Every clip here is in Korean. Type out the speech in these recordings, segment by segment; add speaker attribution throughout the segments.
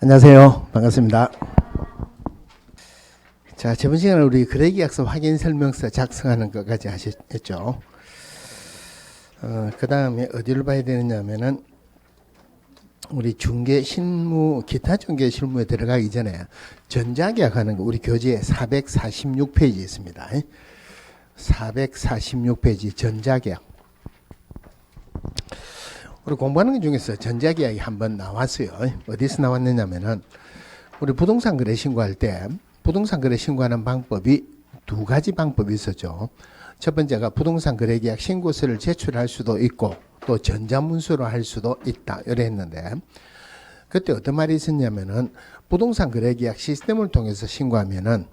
Speaker 1: 안녕하세요. 반갑습니다. 자, 저번 시간에 우리 거래계약서 확인 설명서 작성하는 것까지 하셨죠. 그 다음에 어디를 봐야 되느냐면은 우리 중개 실무, 기타 중개 실무에 들어가기 전에 전자계약 하는 거 우리 교재에 446페이지 있습니다. 446페이지 전자계약. 우리 공부하는 것 중에서 전자계약이 한번 나왔어요. 어디서 나왔느냐면은 우리 부동산 거래 신고할 때 부동산 거래 신고하는 방법이 두 가지 방법이 있었죠. 첫 번째가 부동산 거래 계약 신고서를 제출할 수도 있고 또 전자문서로 할 수도 있다 이래 했는데, 그때 어떤 말이 있었냐면은 부동산 거래 계약 시스템을 통해서 신고하면은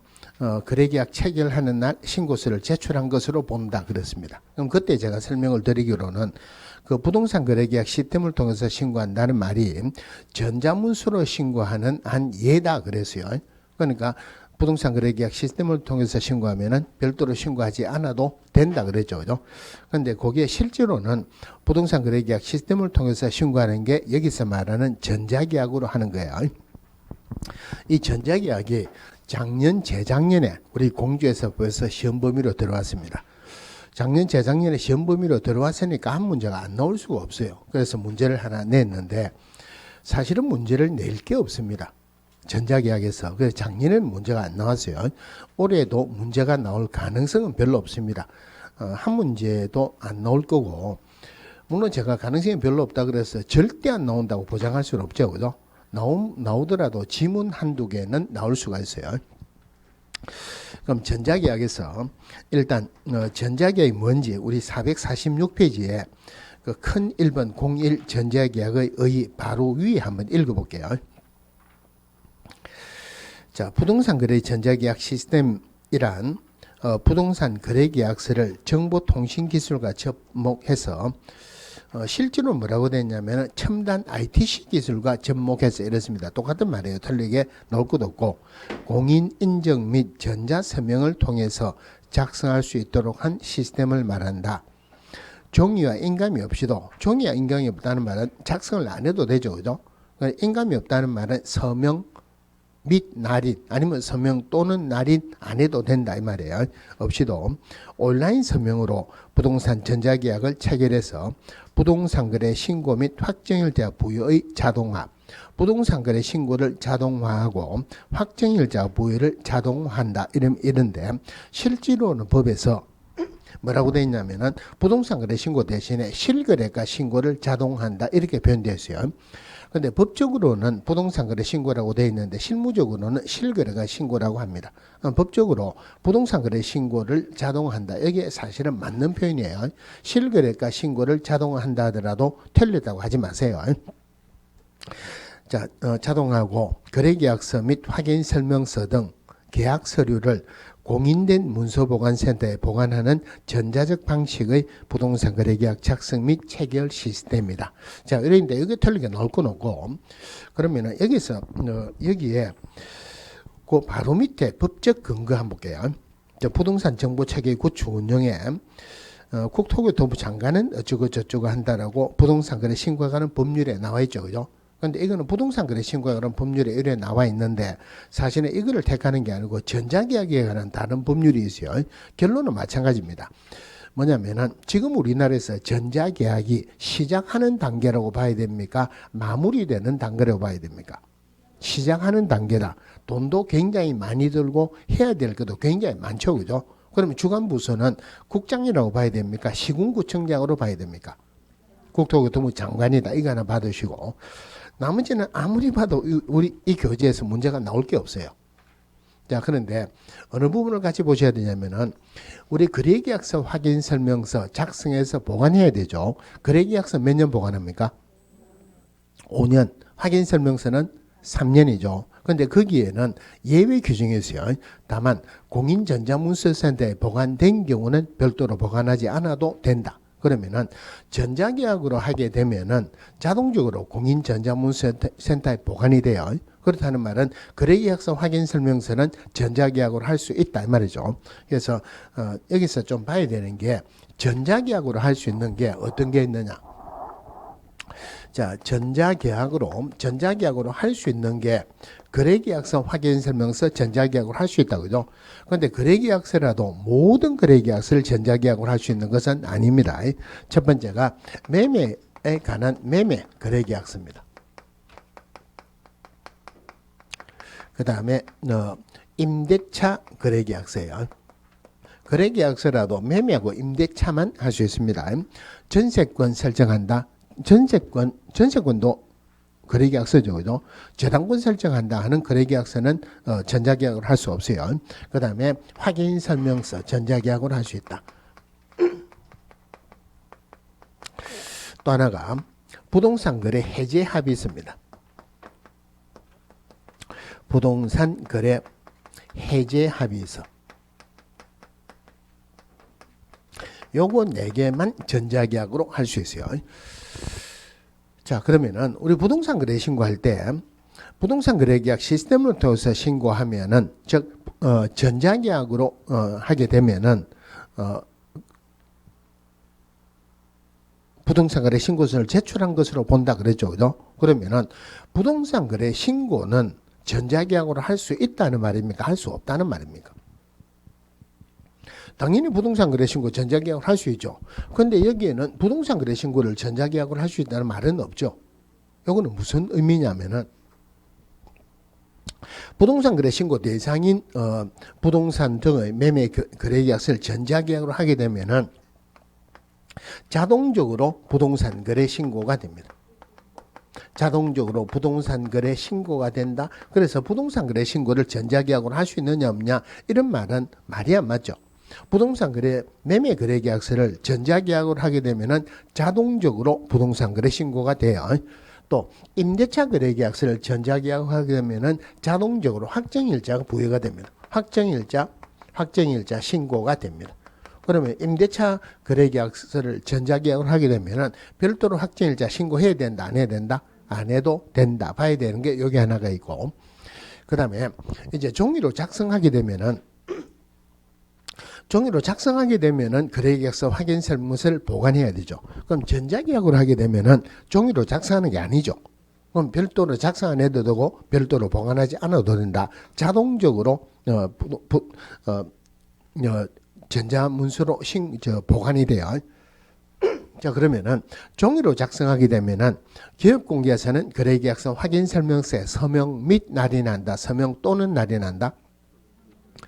Speaker 1: 거래 계약 체결하는 날 신고서를 제출한 것으로 본다 그랬습니다. 그럼 그때 제가 설명을 드리기로는 그 부동산 거래 계약 시스템을 통해서 신고한다는 말이 전자문서로 신고하는 한 예다 그랬어요. 그러니까 부동산 거래 계약 시스템을 통해서 신고하면은 별도로 신고하지 않아도 된다 그랬죠. 그죠? 근데 그게 실제로는 부동산 거래 계약 시스템을 통해서 신고하는 게 여기서 말하는 전자계약으로 하는 거예요. 이 전자계약이 작년, 재작년에 우리 공주에서 벌써 시험 범위로 들어왔습니다. 작년, 재작년에 시험 범위로 들어왔으니까 한 문제가 안 나올 수가 없어요. 그래서 문제를 하나 냈는데 사실은 문제를 낼 게 없습니다. 전자계약에서. 그래서 작년에는 문제가 안 나왔어요. 올해도 문제가 나올 가능성은 별로 없습니다. 한 문제도 안 나올 거고, 물론 제가 가능성이 별로 없다 그래서 절대 안 나온다고 보장할 수는 없죠. 그죠? 나오더라도 지문 한두 개는 나올 수가 있어요. 그럼 전자계약에서 일단 전자계약이 뭔지 우리 446페이지에 그 큰 1번 01 전자계약의 의 바로 위에 한번 읽어볼게요. 자, 부동산 거래 전자계약 시스템이란 부동산 거래 계약서를 정보통신기술과 접목해서 실제로 뭐라고 됐냐면 첨단 ITC 기술과 접목해서 이렇습니다. 똑같은 말이에요. 틀리게 나올 것도 없고, 공인 인증 및 전자서명을 통해서 작성할 수 있도록 한 시스템을 말한다. 종이와 인감이 없이도, 종이와 인감이 없다는 말은 작성을 안 해도 되죠. 그죠? 인감이 없다는 말은 서명 및 날인 아니면 서명 또는 날인 안 해도 된다 이 말이에요. 없이도 온라인 서명으로 부동산 전자계약을 체결해서 부동산 거래 신고 및 확정일자 부여의 자동화, 부동산 거래 신고를 자동화하고 확정일자 부여를 자동화한다 이런데, 실제로는 법에서 뭐라고 되어 있냐면은 부동산 거래 신고 대신에 실거래가 신고를 자동화한다 이렇게 표현되어 있어요. 근데 법적으로는 부동산 거래 신고라고 되어 있는데 실무적으로는 실거래가 신고라고 합니다. 법적으로 부동산 거래 신고를 자동화한다. 이게 사실은 맞는 표현이에요. 실거래가 신고를 자동화한다 하더라도 틀렸다고 하지 마세요. 자, 자동화하고 거래계약서 및 확인설명서 등 계약 서류를 공인된 문서보관센터에 보관하는 전자적 방식의 부동산 거래계약 작성 및 체결 시스템입니다. 자, 그런데 여기 틀리게 나올 건 없고, 그러면은 여기서 여기에 그 바로 밑에 법적 근거 한번 볼게요. 부동산 정보 체계 구축 운영에 국토교통부 장관은 어쩌고 저쩌고 한다라고 부동산 거래 신고에 관한 법률에 나와 있죠, 그죠? 근데 이거는 부동산 거래 신고에 관한 법률에 이래 나와 있는데 사실은 이거를 택하는 게 아니고 전자계약에 관한 다른 법률이 있어요. 결론은 마찬가지입니다. 뭐냐면은 지금 우리나라에서 전자계약이 시작하는 단계라고 봐야 됩니까? 마무리되는 단계라고 봐야 됩니까? 시작하는 단계다. 돈도 굉장히 많이 들고 해야 될 것도 굉장히 많죠, 그죠? 그러면 주관부서는 국장이라고 봐야 됩니까? 시군구청장으로 봐야 됩니까? 국토교통부 장관이다. 이거 하나 받으시고, 나머지는 아무리 봐도 우리 이 교재에서 문제가 나올 게 없어요. 자, 그런데 어느 부분을 같이 보셔야 되냐면은 우리 거래계약서 확인설명서 작성해서 보관해야 되죠. 거래계약서 몇 년 보관합니까? 5년. 확인설명서는 3년이죠. 그런데 거기에는 예외 규정이 있어요. 다만 공인전자문서센터에 보관된 경우는 별도로 보관하지 않아도 된다. 그러면은 전자계약으로 하게 되면은 자동적으로 공인전자문서센터에 보관이 돼요. 그렇다는 말은 거래계약서 확인설명서는 전자계약으로 할 수 있다 이 말이죠. 그래서 여기서 좀 봐야 되는 게 전자계약으로 할 수 있는 게 어떤 게 있느냐. 자, 전자계약으로 할 수 있는 게 거래계약서 확인설명서 전자계약으로 할 수 있다고 그죠? 그런데 거래계약서라도 모든 거래계약서를 전자계약으로 할 수 있는 것은 아닙니다. 첫 번째가 매매에 관한 매매 거래계약서입니다. 그 다음에 임대차 거래계약서예요. 거래계약서라도 매매하고 임대차만 할 수 있습니다. 전세권 설정한다. 전세권도 거래계약서죠, 그죠? 저당권 설정한다 하는 거래계약서는 전자계약으로 할 수 없어요. 그 다음에 확인설명서 전자계약으로 할 수 있다. 또 하나가 부동산 거래 해제 합의서입니다. 부동산 거래 해제 합의서. 요거 4개만 전자계약으로 할 수 있어요. 자, 그러면은 우리 부동산 거래 신고할 때 부동산 거래 계약 시스템을 통해서 신고하면은 즉 전자계약으로 하게 되면은 부동산 거래 신고서를 제출한 것으로 본다 그랬죠. 그죠? 그러면은 부동산 거래 신고는 전자계약으로 할 수 있다는 말입니까? 할 수 없다는 말입니까? 당연히 부동산 거래 신고 전자계약을 할 수 있죠. 그런데 여기에는 부동산 거래 신고를 전자계약으로 할 수 있다는 말은 없죠. 이거는 무슨 의미냐면은 부동산 거래 신고 대상인 부동산 등의 매매 거래 계약서를 전자계약으로 하게 되면은 자동적으로 부동산 거래 신고가 됩니다. 자동적으로 부동산 거래 신고가 된다. 그래서 부동산 거래 신고를 전자계약으로 할 수 있느냐 없냐 이런 말은 말이 안 맞죠. 부동산 거래 매매 거래 계약서를 전자계약으로 하게 되면은 자동적으로 부동산 거래 신고가 돼요. 또 임대차 거래 계약서를 전자계약으로 하게 되면은 자동적으로 확정일자가 부여가 됩니다. 확정일자 신고가 됩니다. 그러면 임대차 거래 계약서를 전자계약으로 하게 되면은 별도로 확정일자 신고해야 된다, 안 해야 된다? 안 해도 된다. 봐야 되는 게 여기 하나가 있고, 그 다음에 이제 종이로 작성하게 되면은 거래계약서 확인설문서를 보관해야 되죠. 그럼 전자계약으로 하게 되면은 종이로 작성하는 게 아니죠. 그럼 별도로 작성 안 해도 되고 별도로 보관하지 않아도 된다. 자동적으로 전자문서로 보관이 돼요. 자, 그러면은 종이로 작성하게 되면은 기업공개에서는 거래계약서 확인설명서에 서명 및 날인한다. 서명 또는 날인한다.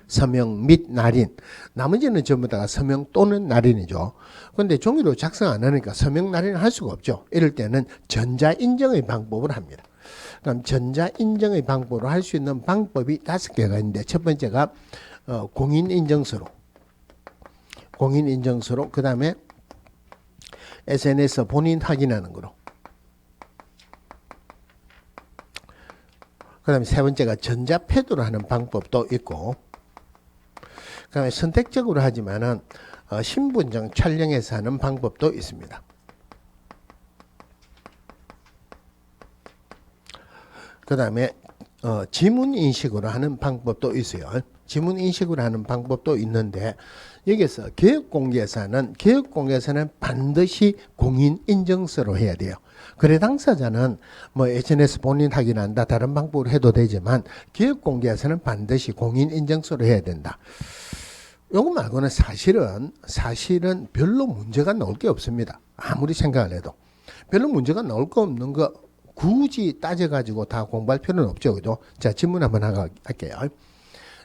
Speaker 1: 서명 및 날인. 나머지는 전부 다 서명 또는 날인이죠. 그런데 종이로 작성 안 하니까 서명 날인을 할 수가 없죠. 이럴 때는 전자인정의 방법을 합니다. 그럼 전자인정의 방법으로 할 수 있는 방법이 5개가 있는데 첫 번째가 공인인증서로, 그 다음에 SNS 본인 확인하는 거로, 그 다음에 세 번째가 전자패드로 하는 방법도 있고, 그 다음에 선택적으로 하지만은 신분증 촬영해서 하는 방법도 있습니다. 그 다음에 지문인식으로 하는 방법도 있어요. 지문인식으로 하는 방법도 있는데 여기서 개업공개사는 반드시 공인인증서로 해야 돼요. 거래 당사자는 뭐 SNS 본인 확인한다 다른 방법으로 해도 되지만 개업공개사는 반드시 공인인증서로 해야 된다. 요거 말고는 사실은 별로 문제가 나올 게 없습니다. 아무리 생각을 해도 별로 문제가 나올 거 없는 거 굳이 따져가지고 다 공부할 필요는 없죠. 그죠? 자, 질문 한번 할게요.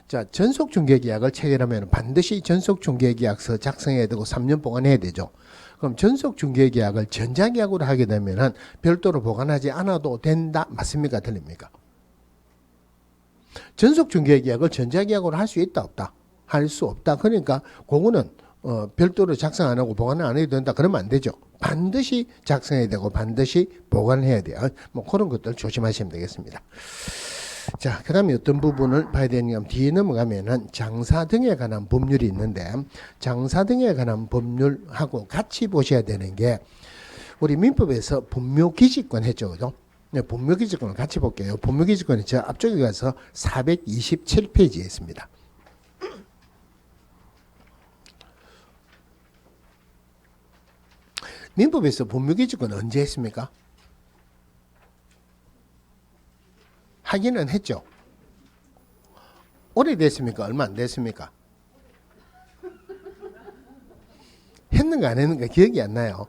Speaker 1: 자, 전속중개계약을 체결하면 반드시 전속중개계약서 작성해야 되고 3년 보관해야 되죠. 그럼 전속중개계약을 전자계약으로 하게 되면은 별도로 보관하지 않아도 된다. 맞습니까? 틀립니까? 전속중개계약을 전자계약으로 할 수 있다 없다? 할 수 없다. 그러니까 그거는 별도로 작성 안 하고 보관 안 해도 된다. 그러면 안 되죠. 반드시 작성해야 되고 반드시 보관해야 돼요. 뭐 그런 것들 조심하시면 되겠습니다. 자, 그 다음에 어떤 부분을 봐야 되느냐 뒤에 넘어가면은 장사 등에 관한 법률이 있는데 장사 등에 관한 법률하고 같이 보셔야 되는 게 우리 민법에서 분묘기지권 했죠. 그죠? 네, 분묘기지권을 같이 볼게요. 분묘기지권이 저 앞쪽에 가서 427페이지에 있습니다. 민법에서 분묘기지권 언제 했습니까? 하기는 했죠. 오래됐습니까? 얼마 안 됐습니까? 했는가 안 했는가 기억이 안 나요.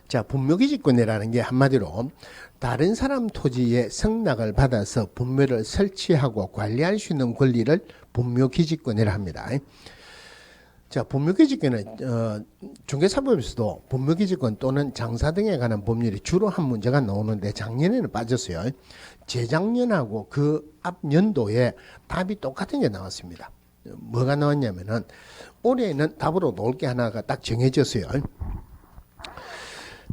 Speaker 1: 자, 분묘기지권이라는 게 한마디로 다른 사람 토지에 승낙을 받아서 분묘를 설치하고 관리할 수 있는 권리를 분묘기지권이라 합니다. 자, 분묘기지권은 중개사법에서도 분묘기지권 또는 장사 등에 관한 법률이 주로 한 문제가 나오는데 작년에는 빠졌어요. 재작년하고 그 앞 연도에 답이 똑같은 게 나왔습니다. 뭐가 나왔냐면은 올해는 답으로 나올 게 하나가 딱 정해졌어요.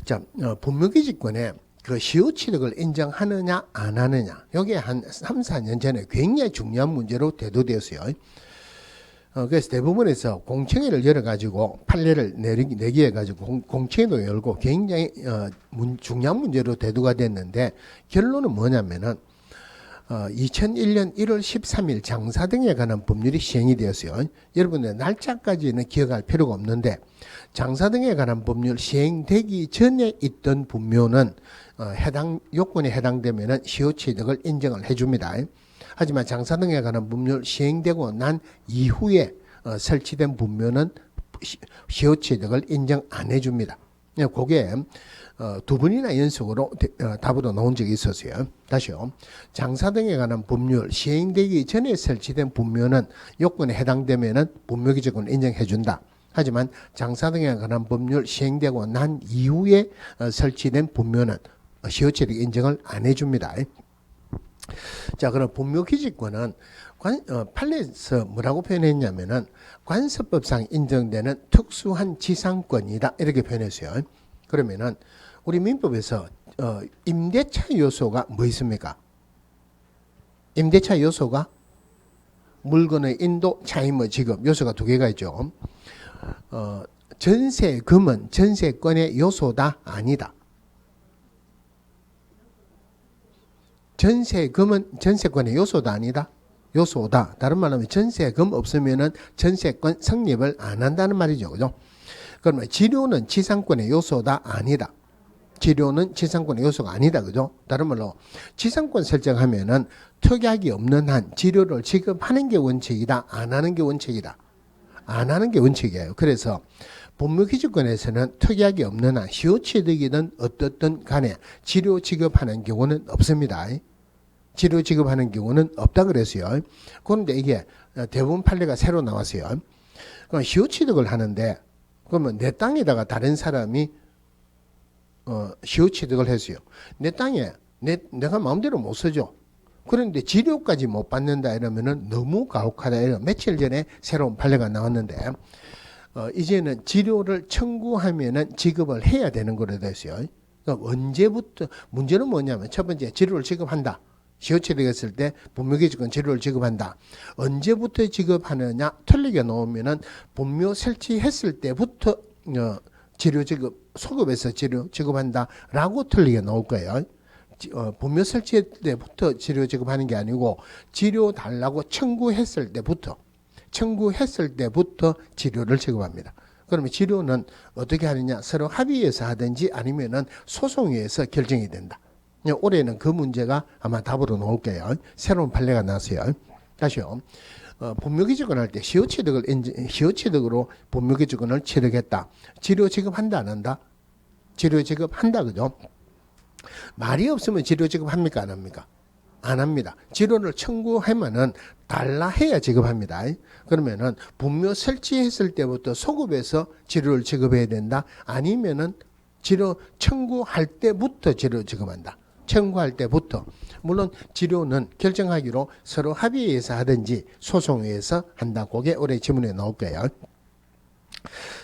Speaker 1: 자, 분묘기지권에 그 시효취득을 인정하느냐 안 하느냐, 이게 한 3, 4년 전에 굉장히 중요한 문제로 대두되었어요. 그래서 대부분에서 공청회를 열어가지고 판례를 내기 해가지고 공청회도 열고 굉장히 중요한 문제로 대두가 됐는데, 결론은 뭐냐면은 2001년 1월 13일 장사 등에 관한 법률이 시행이 되었어요. 여러분들 날짜까지는 기억할 필요가 없는데, 장사 등에 관한 법률 시행되기 전에 있던 분묘는 해당 요건에 해당되면은 시효취득을 인정을 해줍니다. 하지만 장사 등에 관한 법률 시행되고 난 이후에 설치된 분묘는 시효취득을 인정 안 해줍니다. 그게 두 번이나 연속으로 답으로 나온 적이 있었어요. 다시요. 장사 등에 관한 법률 시행되기 전에 설치된 분묘는 요건에 해당되면은 분묘기지권을 인정해준다. 하지만 장사 등에 관한 법률 시행되고 난 이후에 설치된 분묘는 시효취득 인정을 안 해줍니다. 자, 그럼 분묘기지권은 판례에서 뭐라고 표현했냐면은 관습법상 인정되는 특수한 지상권이다, 이렇게 표현했어요. 그러면은 우리 민법에서 임대차 요소가 뭐 있습니까? 임대차 요소가 물건의 인도, 차임의 지급 요소가 두 개가 있죠. 전세금은 전세권의 요소다, 아니다? 전세금은 전세권의 요소다, 아니다? 요소다. 다른 말로 하면 전세금 없으면은 전세권 성립을 안 한다는 말이죠. 그죠? 그러면 지료는 지상권의 요소다, 아니다? 지료는 지상권의 요소가 아니다. 그죠? 다른 말로 지상권 설정하면은 특약이 없는 한 지료를 지급하는 게 원칙이다, 안 하는 게 원칙이다? 안 하는 게 원칙이에요. 그래서 분묘기지권에서는 특약이 없는 한 시효취득이든 어떻든 간에 지료 지급하는 경우는 없습니다. 지료 지급하는 경우는 없다 그랬어요. 그런데 이게 대부분 판례가 새로 나왔어요. 그럼 시효취득을 하는데, 그러면 내 땅에다가 다른 사람이 시효취득을 했어요. 내 땅에 내가 마음대로 못 쓰죠. 그런데 지료까지 못 받는다 이러면은 너무 가혹하다. 이런 며칠 전에 새로운 판례가 나왔는데, 이제는 지료를 청구하면은 지급을 해야 되는 거로 됐어요. 그러니까 언제부터, 문제는 뭐냐면 첫 번째, 지료를 지급한다. 시효취득했을 때 분묘기지권 지료를 지급한다. 언제부터 지급하느냐 틀리게 놓으면은 분묘 설치했을 때부터 지료 지급, 소급해서 지료 지급한다라고 틀리게 놓을 거예요. 분묘 설치할 때부터 지료 지급하는 게 아니고 지료 달라고 청구했을 때부터 지료를 지급합니다. 그러면 지료는 어떻게 하느냐, 서로 합의해서 하든지 아니면은 소송위에서 결정이 된다. 올해는 그 문제가 아마 답으로 나올 거예요. 새로운 판례가 나왔어요. 다시요. 분묘기지권 할 때 시효취득으로 분묘기지권을 취득했다. 지료 지급한다, 안 한다? 지료 지급한다, 그죠? 말이 없으면 지료 지급합니까, 안 합니까? 안 합니다. 지료를 청구하면은 달라 해야 지급합니다. 그러면은 분묘 설치했을 때부터 소급해서 지료를 지급해야 된다. 아니면은 지료 청구할 때부터 지료 지급한다. 청구할 때부터. 물론 지료는 결정하기로 서로 합의해서 하든지 소송에서 한다. 그게 올해 지문에 나올 거예요.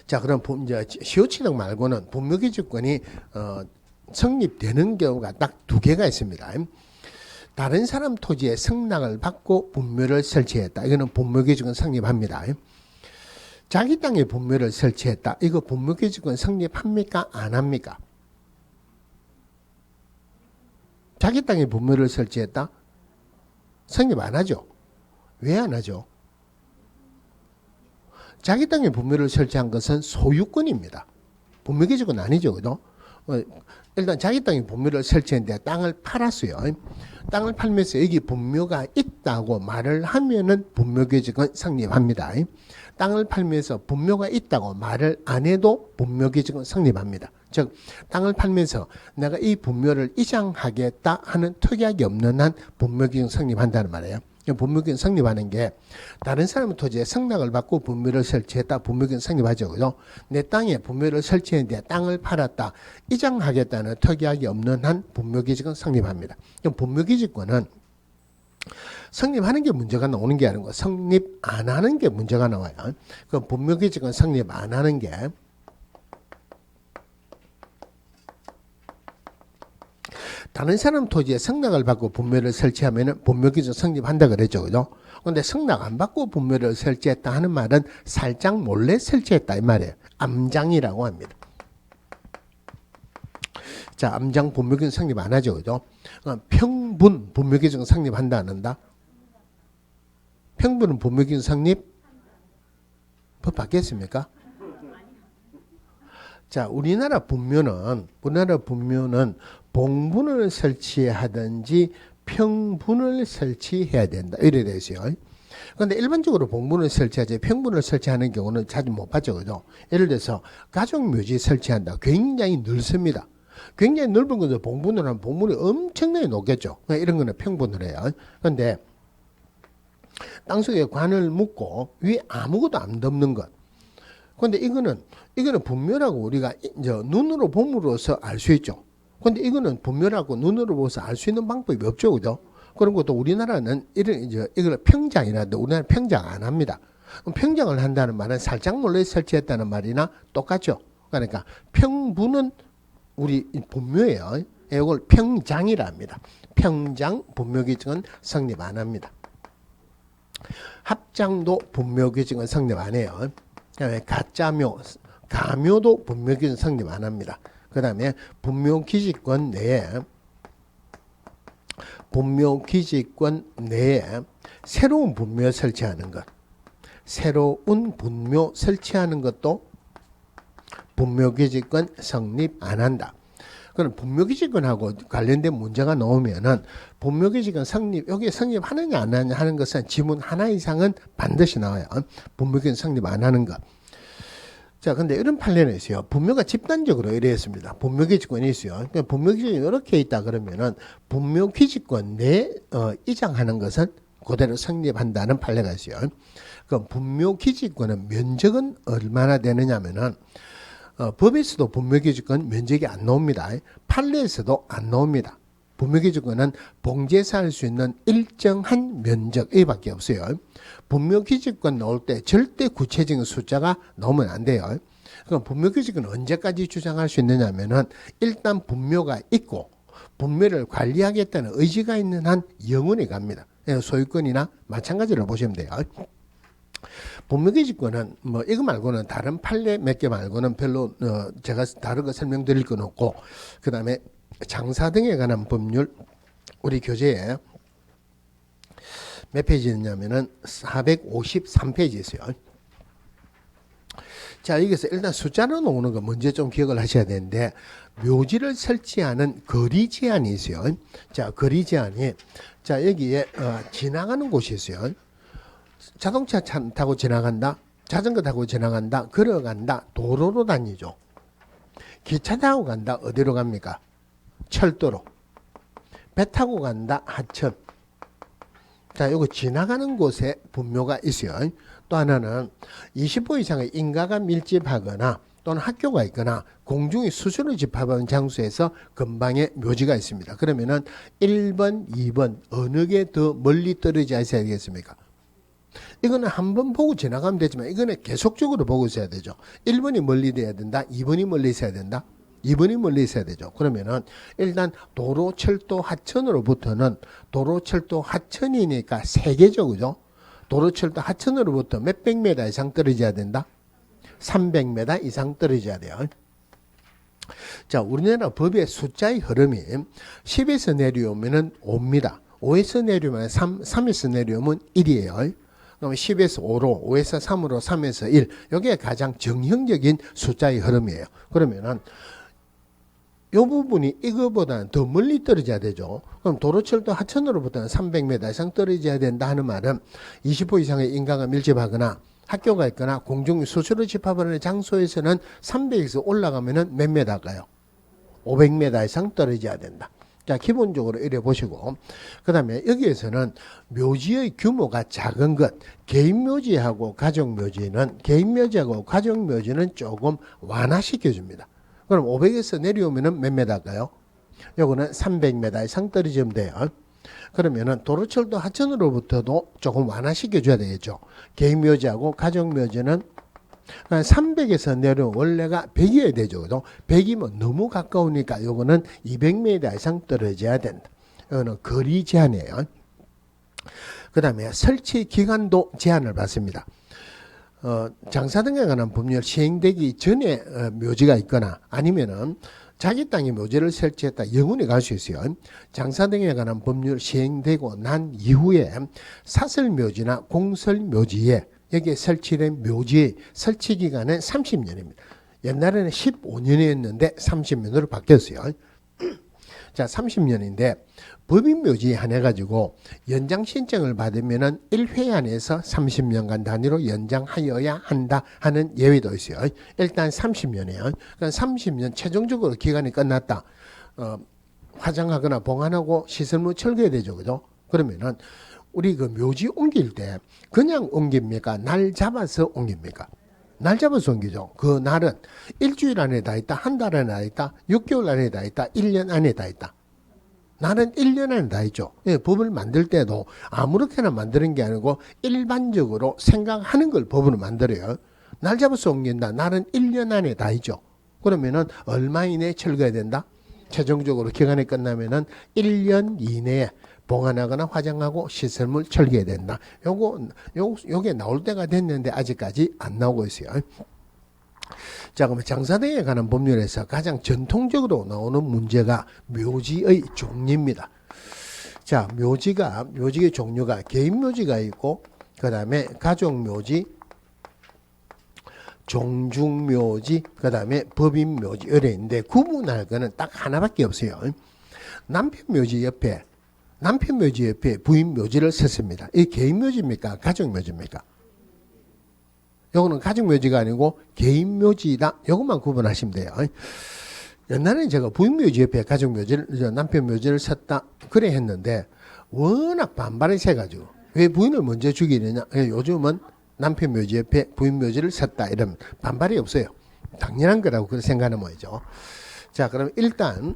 Speaker 1: 자, 그럼 이제 시효취득 말고는 분묘기지권이 성립되는 경우가 딱 두 개가 있습니다. 다른 사람 토지에 승낙을 받고 분묘를 설치했다. 이거는 분묘기지권 성립합니다. 자기 땅에 분묘를 설치했다. 이거 분묘기지권 성립합니까, 안 합니까? 자기 땅에 분묘를 설치했다? 성립 안 하죠. 왜 안 하죠? 자기 땅에 분묘를 설치한 것은 소유권입니다. 분묘기지권 아니죠. 그죠? 일단 자기 땅에 분묘를 설치했는데 땅을 팔았어요. 땅을 팔면서 여기 분묘가 있다고 말을 하면은 분묘규직은 성립합니다. 땅을 팔면서 분묘가 있다고 말을 안 해도 분묘규직은 성립합니다. 즉 땅을 팔면서 내가 이 분묘를 이장하겠다 하는 특약이 없는 한 분묘규직은 성립한다는 말이에요. 분묘규직은 성립하는 게 다른 사람 토지에 승낙을 받고 분묘를 설치했다. 분묘규직은 성립하죠. 그죠? 내 땅에 분묘를 설치했는데 땅을 팔았다. 이장하겠다는 특약이 없는 한 분묘규직은 성립합니다. 분묘규직권은 성립하는 게 문제가 나오는 게 아니고 성립 안 하는 게 문제가 나와요. 그 분묘규직은 성립 안 하는 게 다른 사람 토지에 승낙을 받고 분묘를 설치하면 분묘규직 성립한다 그랬죠. 그죠? 근데 승낙 안 받고 분묘를 설치했다 하는 말은 살짝 몰래 설치했다 이 말이에요. 암장이라고 합니다. 자, 암장 분묘규직 성립 안 하죠. 그죠? 평분 분묘규직 성립한다 안 한다? 평분은 분묘규직 성립? 법 바뀌었습니까? 자, 우리나라 분묘는 봉분을 설치하든지 평분을 설치해야 된다. 이래 되어 있어요. 그런데 일반적으로 봉분을 설치하지 평분을 설치하는 경우는 자주 못 봤죠. 그죠? 예를 들어서 가족묘지 설치한다. 굉장히 넓습니다. 굉장히 넓은 것을 봉분으로 하면 봉분이 엄청나게 높겠죠. 이런 거는 평분을 해요. 그런데 땅속에 관을 묻고 위에 아무것도 안 덮는 것. 그런데 이거는 분묘라고 우리가 이제 눈으로 봄으로써 알 수 있죠. 그런데 이거는 분묘라고 눈으로 보면서 알 수 있는 방법이 없죠. 그죠? 그런 것도 우리나라는 이걸 평장이라는데 우리나라는 평장 안 합니다. 평장을 한다는 말은 살짝 몰래 설치했다는 말이나 똑같죠. 그러니까 평분은 우리 분묘예요. 이걸 평장이라 합니다. 평장 분묘규직은 성립 안 합니다. 합장도 분묘규직은 성립 안 해요. 그다음에 가짜묘, 가묘도 분묘규직 성립 안 합니다. 그 다음에 분묘기지권 내에 새로운 분묘 설치하는 것, 새로운 분묘 설치하는 것도 분묘기지권 성립 안 한다. 그럼 분묘기지권하고 관련된 문제가 나오면은 분묘기지권 여기 성립하느냐 안 하느냐 하는 것은 지문 하나 이상은 반드시 나와요. 분묘기지권 성립 안 하는 것. 자, 근데 이런 판례는 있어요. 분묘가 집단적으로 이래했습니다. 분묘기지권이 있어요. 그러니까 분묘기지권이 이렇게 있다 그러면은 분묘기지권 내 이장하는 것은 그대로 성립한다는 판례가 있어요. 그 분묘기지권은 면적은 얼마나 되느냐면은 법에서도 분묘기지권 면적이 안 나옵니다. 판례에서도 안 나옵니다. 분묘기지권은 봉제사할 수 있는 일정한 면적밖에 없어요. 분묘기지권 나올 때 절대 구체적인 숫자가 나오면 안 돼요. 그럼 분묘기지권은 언제까지 주장할 수 있느냐면은 일단 분묘가 있고 분묘를 관리하겠다는 의지가 있는 한 영원히 갑니다. 소유권이나 마찬가지로 보시면 돼요. 분묘기지권은 뭐 이거 말고는 다른 판례 몇 개 말고는 별로 제가 다른 거 설명드릴 건 없고, 그 다음에 장사 등에 관한 법률 우리 교재에 몇 페이지냐면은 453페이지 있어요. 자, 여기서 일단 숫자로 나오는 거 먼저 좀 기억을 하셔야 되는데, 묘지를 설치하는 거리 제한이 있어요. 자, 거리 제한이, 자, 여기에 지나가는 곳이 있어요. 자동차 타고 지나간다, 자전거 타고 지나간다, 걸어간다, 도로로 다니죠. 기차 타고 간다, 어디로 갑니까? 철도로. 배 타고 간다, 하천. 자, 요거 지나가는 곳에 분묘가 있어요. 또 하나는 20호 이상의 인가가 밀집하거나 또는 학교가 있거나 공중이 수시로 집합하는 장소에서 근방에 묘지가 있습니다. 그러면은 1번, 2번 어느 게 더 멀리 떨어져 있어야 되겠습니까? 이거는 한번 보고 지나가면 되지만 이거는 계속적으로 보고 있어야 되죠. 1번이 멀리 돼야 된다. 2번이 멀리 있어야 된다. 2번이 멀리 있어야 되죠. 그러면은 일단 도로, 철도, 하천으로부터는 도로, 철도, 하천이니까 3개죠. 그죠? 도로, 철도, 하천으로부터 몇백 메다 이상 떨어져야 된다. 300m 이상 떨어져야 돼요. 자, 우리나라 법의 숫자의 흐름이 10에서 내려오면은 5입니다. 5에서 내려오면 3, 3에서 내려오면 1이에요. 그럼 10에서 5로, 5에서 3으로, 3에서 1. 이게 가장 정형적인 숫자의 흐름이에요. 그러면은 요 부분이 이거보다는 더 멀리 떨어져야 되죠. 그럼 도로철도 하천으로부터는 300m 이상 떨어져야 된다 하는 말은 20호 이상의 인가가 밀집하거나 학교가 있거나 공중 수시로 집합하는 장소에서는 300에서 올라가면은 몇 메다가요? 500m 이상 떨어져야 된다. 자, 기본적으로 이래 보시고, 그 다음에 여기에서는 묘지의 규모가 작은 것, 개인묘지하고 가족묘지는, 개인묘지하고 가족묘지는 조금 완화시켜 줍니다. 그럼 500에서 내려오면은 몇 메다가요? 요거는 300m 이상 떨어지면 돼요. 그러면은 도로철도 하천으로부터도 조금 완화시켜 줘야 되겠죠. 개인묘지하고 가족묘지는 300에서 내려오면 원래가 100이어야 되죠. 100이면 너무 가까우니까 요거는 200m 이상 떨어져야 된다. 이거는 거리 제한이에요. 그 다음에 설치 기간도 제한을 받습니다. 장사 등에 관한 법률 시행되기 전에 묘지가 있거나 아니면은 자기 땅에 묘지를 설치했다 영원히 갈 수 있어요. 장사 등에 관한 법률 시행되고 난 이후에 사설묘지나 공설묘지에 여기에 설치된 묘지의 설치 기간은 30년입니다. 옛날에는 15년이었는데 30년으로 바뀌었어요. 자, 30년인데 법인묘지에 한해 가지고 연장 신청을 받으면은 1회 안에서 30년간 단위로 연장하여야 한다 하는 예외도 있어요. 일단 30년이에요. 그러니까 30년 최종적으로 기간이 끝났다. 화장하거나 봉안하고 시설물 철거해야 되죠. 그죠? 그러면은 우리 그 묘지 옮길 때 그냥 옮깁니까? 날 잡아서 옮깁니까? 날 잡아서 옮기죠. 그 날은 일주일 안에 다 있다, 한 달 안에 다 있다, 6개월 안에 다 있다, 1년 안에 다 있다. 나는 1년 안에 다 있죠. 예, 법을 만들 때도 아무렇게나 만드는 게 아니고 일반적으로 생각하는 걸 법으로 만들어요. 날 잡아서 옮긴다. 나는 1년 안에 다 있죠. 그러면은 얼마 이내에 철거해야 된다? 최종적으로 기간이 끝나면은 1년 이내에 봉안하거나 화장하고 시설물 철거해야 된다. 요게 나올 때가 됐는데 아직까지 안 나오고 있어요. 자, 그러면 장사등에 관한 법률에서 가장 전통적으로 나오는 문제가 묘지의 종류입니다. 자, 묘지의 종류가 개인묘지가 있고, 그 다음에 가족묘지, 종중묘지, 그 다음에 법인묘지, 이래 있는데 구분할 거는 딱 하나밖에 없어요. 남편묘지 옆에 부인묘지를 썼습니다. 이 개인묘지입니까? 가족묘지입니까? 요거는 가족묘지가 아니고 개인묘지다. 요것만 구분하시면 돼요. 옛날에는 제가 부인묘지 옆에 가족묘지를, 남편묘지를 썼다. 그래 했는데 워낙 반발이 세가지고 왜 부인을 먼저 죽이느냐. 요즘은 남편묘지 옆에 부인묘지를 썼다. 이러면 반발이 없어요. 당연한 거라고 그렇게 생각하는 모양이죠. 자, 그럼 일단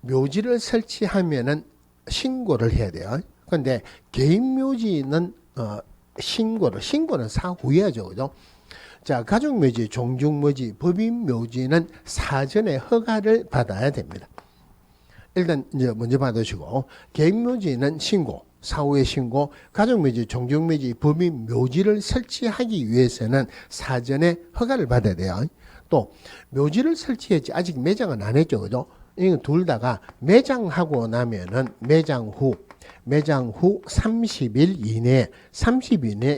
Speaker 1: 묘지를 설치하면은 신고를 해야 돼요. 그런데 개인묘지는 신고는 사후에 하죠. 그죠? 자, 가족묘지, 종중묘지, 법인묘지는 사전에 허가를 받아야 됩니다. 일단 이제 먼저 받으시고, 개인묘지는 신고, 사후에 신고, 가족묘지, 종중묘지, 법인묘지를 설치하기 위해서는 사전에 허가를 받아야 돼요. 또 묘지를 설치했지 아직 매장은 안 했죠. 그죠? 이거 둘 다가 매장하고 나면은 매장 후 30일 이내에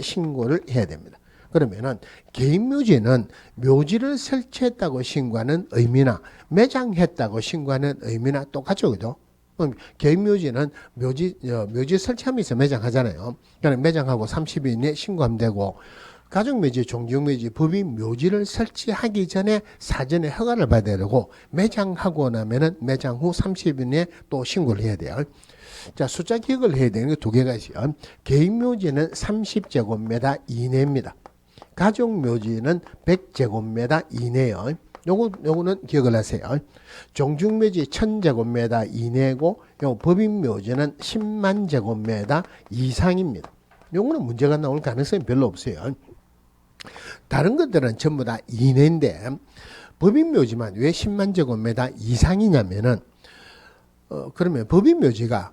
Speaker 1: 신고를 해야 됩니다. 그러면은 개인묘지는 묘지를 설치했다고 신고하는 의미나 매장했다고 신고하는 의미나 똑같죠. 그죠? 그럼 개인묘지는 묘지 설치하면서 매장하잖아요. 그러니까 매장하고 30일 이내에 신고하면 되고, 가족묘지, 종중묘지, 법인묘지를 설치하기 전에 사전에 허가를 받아야 되고, 매장하고 나면은 매장 후 30일 내에 또 신고를 해야 돼요. 자, 숫자 기억을 해야 되는 게 두 개가 있어요. 개인묘지는 30제곱미터 이내입니다. 가족묘지는 100제곱미터 이내요. 요거는 기억을 하세요. 종중묘지 1000제곱미터 이내고, 요 법인묘지는 10만 제곱미터 이상입니다. 요거는 문제가 나올 가능성이 별로 없어요. 다른 것들은 전부 다 이내인데 법인묘지만 왜 10만 제곱미터 이상이냐면은 그러면 법인묘지가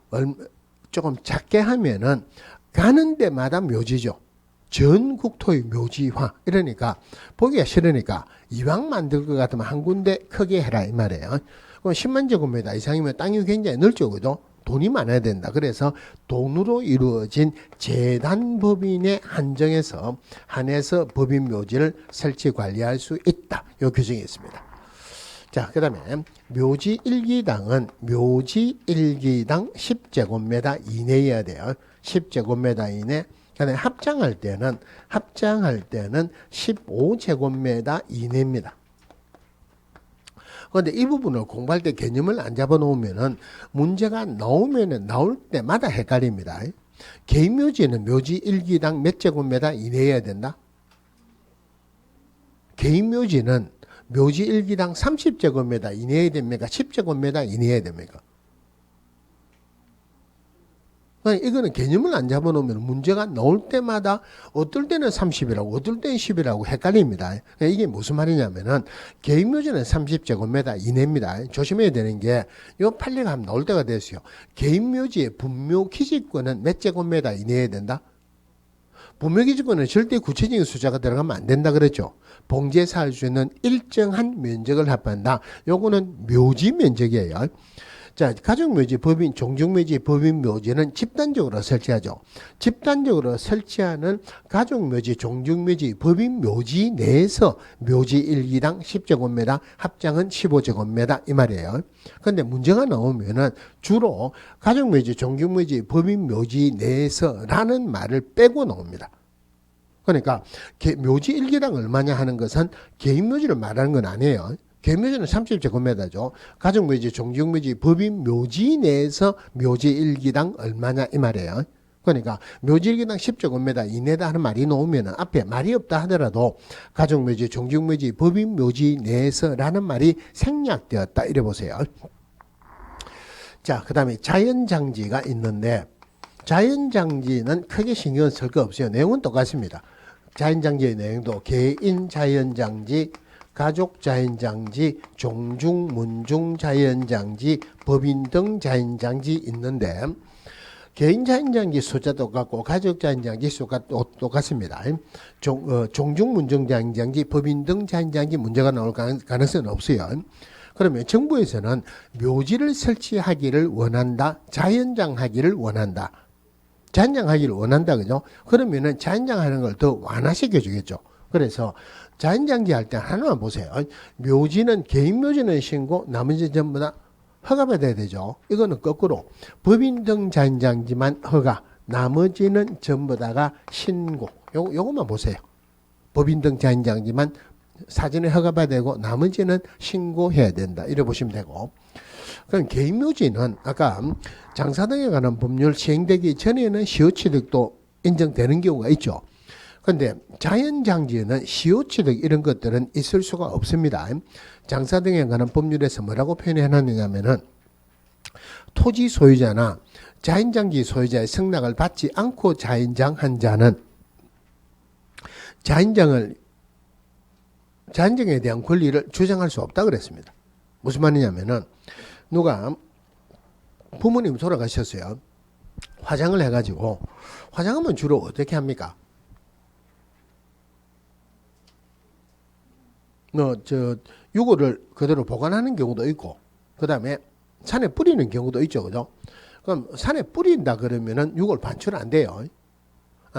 Speaker 1: 조금 작게 하면은 가는 데마다 묘지죠. 전국토의 묘지화. 이러니까 보기가 싫으니까 이왕 만들 것 같으면 한 군데 크게 해라 이 말이에요. 그럼 10만 제곱미터 이상이면 땅이 굉장히 넓죠. 그죠? 돈이 많아야 된다. 그래서 돈으로 이루어진 재단법인에 한해서 법인묘지를 설치 관리할 수 있다. 이 규정이 있습니다. 자, 그 다음에 묘지 1기당은 묘지 1기당 10제곱미터 이내여야 돼요. 10제곱미터 이내. 그 다음에 합장할 때는 15제곱미터 이내입니다. 그런데 이 부분을 공부할 때 개념을 안 잡아 놓으면은 문제가 나오면은 나올 때마다 헷갈립니다. 개인 묘지는 묘지 1기당 몇 제곱미터 이내여야 된다? 개인 묘지는 묘지 1기당 30제곱미터 이내야 됩니까? 10제곱미터 이내야 됩니까? 이거는 개념을 안 잡아놓으면 문제가 나올 때마다 어떨 때는 30이라고 어떨 때는 10이라고 헷갈립니다. 이게 무슨 말이냐면은 개인 묘지는 30제곱미터 이내입니다. 조심해야 되는 게 요 판례가 한번 나올 때가 됐어요. 개인 묘지의 분묘 기지권은 몇 제곱미터 이내야 된다? 분묘 기지권은 절대 구체적인 숫자가 들어가면 안 된다 그랬죠. 봉지에서 할 수 있는 일정한 면적을 합한다. 요거는 묘지 면적이에요. 자, 가족묘지, 법인, 종족묘지, 법인 묘지는 집단적으로 설치하죠. 집단적으로 설치하는 가족묘지, 종족묘지, 법인 묘지 내에서 묘지 1기당 10제곱미터, 합장은 15제곱미터 이 말이에요. 그런데 문제가 나오면은 주로 가족묘지, 종족묘지, 법인 묘지 내에서라는 말을 빼고 나옵니다. 그러니까 묘지 1기당 얼마냐 하는 것은 개인 묘지를 말하는 건 아니에요. 개인 묘지는 30제곱미터죠. 가족묘지, 종족묘지, 법인 묘지 내에서 묘지 1기당 얼마냐 이 말이에요. 그러니까 묘지 1기당 10제곱미터 이내다 하는 말이 나오면 앞에 말이 없다 하더라도 가족묘지, 종족묘지, 법인 묘지 내에서라는 말이 생략되었다 이래 보세요. 자, 그 다음에 자연장지가 있는데 자연장지는 크게 신경 쓸 거 없어요. 내용은 똑같습니다. 자연장지의 내용도 개인 자연장지, 가족 자연장지, 종중, 문중 자연장지, 법인 등 자연장지 있는데 개인 자연장지 숫자 똑같고 가족 자연장지 숫자 똑같습니다. 종중, 문중 자연장지, 법인 등 자연장지 문제가 나올 가능성은 없어요. 그러면 정부에서는 묘지를 설치하기를 원한다, 자연장하기를 원한다. 자연장하기를 원한다, 그죠? 그러면은 자연장하는 걸 더 완화시켜 주겠죠. 그래서 자연장지 할 때 하나만 보세요. 묘지는 개인 묘지는 신고 나머지 전부 다 허가받아야 되죠. 이거는 거꾸로 법인 등 자연장지만 허가, 나머지는 전부 다가 신고. 요것만 보세요. 법인 등 자연장지만 사전에 허가받아야 되고 나머지는 신고해야 된다. 이래 보시면 되고. 그럼 개인 묘지는 아까 장사 등에 관한 법률 시행되기 전에는 시효취득도 인정되는 경우가 있죠. 그런데 자연장지에는 시효취득 이런 것들은 있을 수가 없습니다. 장사 등에 관한 법률에서 뭐라고 표현해 놨느냐면은 토지 소유자나 자연장지 소유자의 승낙을 받지 않고 자연장한 자는 자연장에 대한 권리를 주장할 수 없다 그랬습니다. 무슨 말이냐면은 누가 부모님 돌아가셨어요. 화장을 해가지고 화장하면 주로 어떻게 합니까? 유골을 그대로 보관하는 경우도 있고, 그 다음에 산에 뿌리는 경우도 있죠, 그죠? 그럼 산에 뿌린다 그러면은 유골 반출 안 돼요.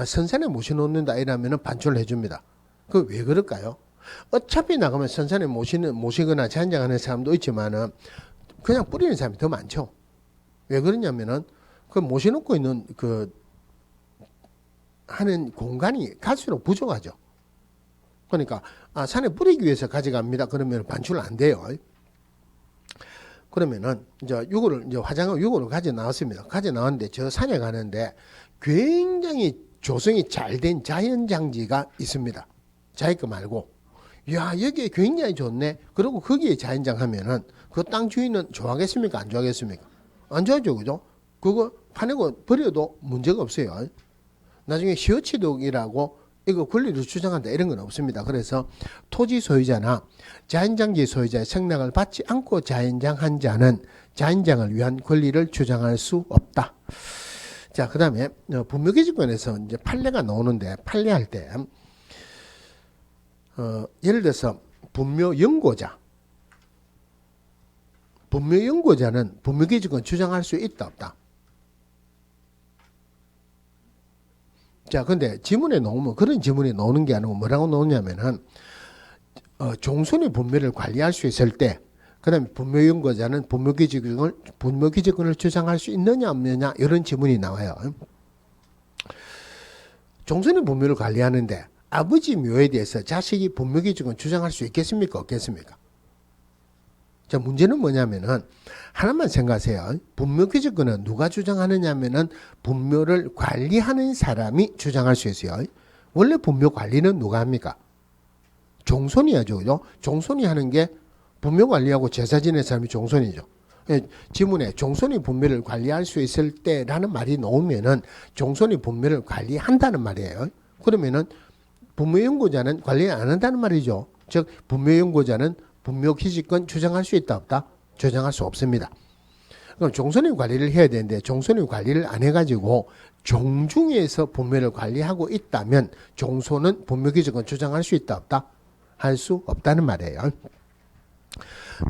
Speaker 1: 선산에 모셔놓는다 이러면은 반출을 해줍니다. 그 왜 그럴까요? 어차피 나가면 선산에 모시거나 자연장하는 사람도 있지만은 그냥 뿌리는 사람이 더 많죠. 왜 그러냐면은 그 모셔놓고 있는 하는 공간이 갈수록 부족하죠. 그러니까 산에 뿌리기 위해서 가져갑니다. 그러면 반출 안 돼요. 그러면은 이제 화장하고 유골을 가져 나왔습니다. 가져 나왔는데 저 산에 가는데 굉장히 조성이 잘 된 자연장지가 있습니다. 자기 거 말고. 야, 여기 굉장히 좋네. 그리고 거기에 자연장 하면은 그 땅 주인은 좋아하겠습니까? 안 좋아하겠습니까? 안 좋아하죠, 그죠? 그거 파내고 버려도 문제가 없어요. 나중에 시효취득이라고 이거 권리를 주장한다 이런 건 없습니다. 그래서 토지 소유자나 자연장지 소유자의 승낙을 받지 않고 자연장한 자는 자연장을 위한 권리를 주장할 수 없다. 자, 그 다음에 분묘기지권에서 이제 판례가 나오는데 판례할 때 예를 들어서 분묘연고자는 분묘기지권 주장할 수 있다 없다. 자, 근데 지문에 나오면 그런 지문이 나오는 게 아니고 뭐라고 나오냐면은 종손의 분묘를 관리할 수 있을 때 그다음에 분묘연고자는 분묘기지권을 주장할 수 있느냐 없느냐 이런 질문이 나와요. 종손의 분묘를 관리하는데 아버지 묘에 대해서 자식이 분묘기지권 주장할 수 있겠습니까? 없겠습니까? 자, 문제는 뭐냐면은 하나만 생각하세요. 분묘기지권은 누가 주장하느냐면은 분묘를 관리하는 사람이 주장할 수 있어요. 원래 분묘 관리는 누가 합니까? 종손이 하죠. 그죠? 종손이 하는 게 분묘 관리하고 제사 지낸 사람이 종손이죠. 지문에 종손이 분묘를 관리할 수 있을 때라는 말이 나오면은 종손이 분묘를 관리한다는 말이에요. 그러면은 분묘연고자는 관리 안 한다는 말이죠. 즉 분묘연고자는 분묘기지권 주장할 수 있다 없다? 주장할 수 없습니다. 그럼 종손이 관리를 해야 되는데 종손이 관리를 안 해가지고 종중에서 분묘를 관리하고 있다면 종손은 분묘기지권 주장할 수 있다 없다? 할 수 없다는 말이에요.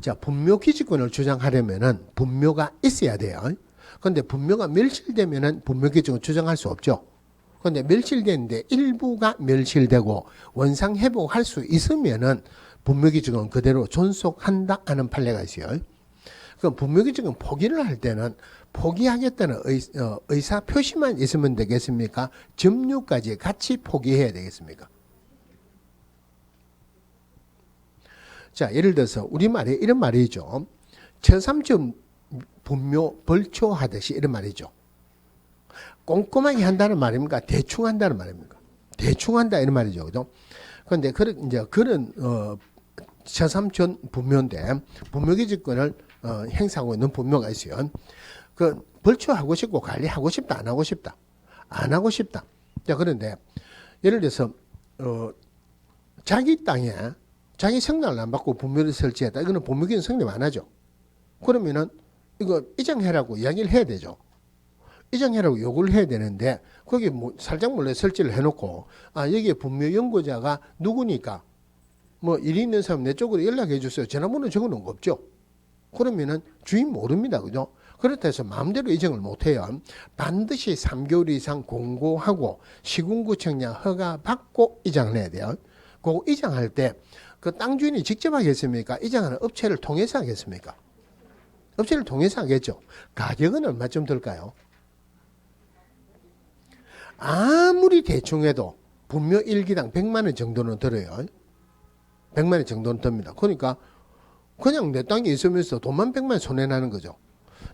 Speaker 1: 자, 분묘기지권을 주장하려면은 분묘가 있어야 돼요. 그런데 분묘가 멸실되면은 분묘기지권 주장할 수 없죠. 그런데 멸실되는데 일부가 멸실되고 원상 회복할 수 있으면은 분묘기지권 그대로 존속한다 하는 판례가 있어요. 그럼 분묘기지권 포기를 할 때는 포기하겠다는 의사 표시만 있으면 되겠습니까? 점유까지 같이 포기해야 되겠습니까? 자, 예를 들어서 우리말에 이런 말이죠. 처삼점 분묘 벌초하듯이 이런 말이죠. 꼼꼼하게 한다는 말입니까? 대충 한다는 말입니까? 대충 한다 이런 말이죠. 그죠? 그런데 그런 처삼천 분묘인데 분묘기지권을 행사하고 있는 분묘가 있어요. 그 벌초하고 싶고 관리하고 싶다 안 하고 싶다 안 하고 싶다. 자, 그런데 예를 들어서 자기 땅에 자기 성당을 안 받고 분묘를 설치했다. 이거는 분묘기는 성립 안 하죠. 그러면은 이거 이장해라고 이야기를 해야 되죠. 이장해라고 요구를 해야 되는데 거기 뭐 살짝 몰래 설치를 해놓고 여기에 분묘연고자가 누구니까 뭐 일이 있는 사람 내 쪽으로 연락해 주세요. 전화번호 적어놓은 거 없죠. 그러면은 주인 모릅니다. 그죠? 그렇다 해서 마음대로 이장을 못해요. 반드시 3개월 이상 공고하고 시군구청장 허가 받고 이장을 해야 돼요. 그 이장할 때 그 땅 주인이 직접 하겠습니까? 이장하는 업체를 통해서 하겠습니까? 업체를 통해서 하겠죠. 가격은 얼마쯤 들까요? 아무리 대충 해도 분묘 1기당 100만 원 정도는 들어요. 100만 원 정도는 듭니다. 그러니까 그냥 내 땅에 있으면서 돈만 100만 원 손해나는 거죠.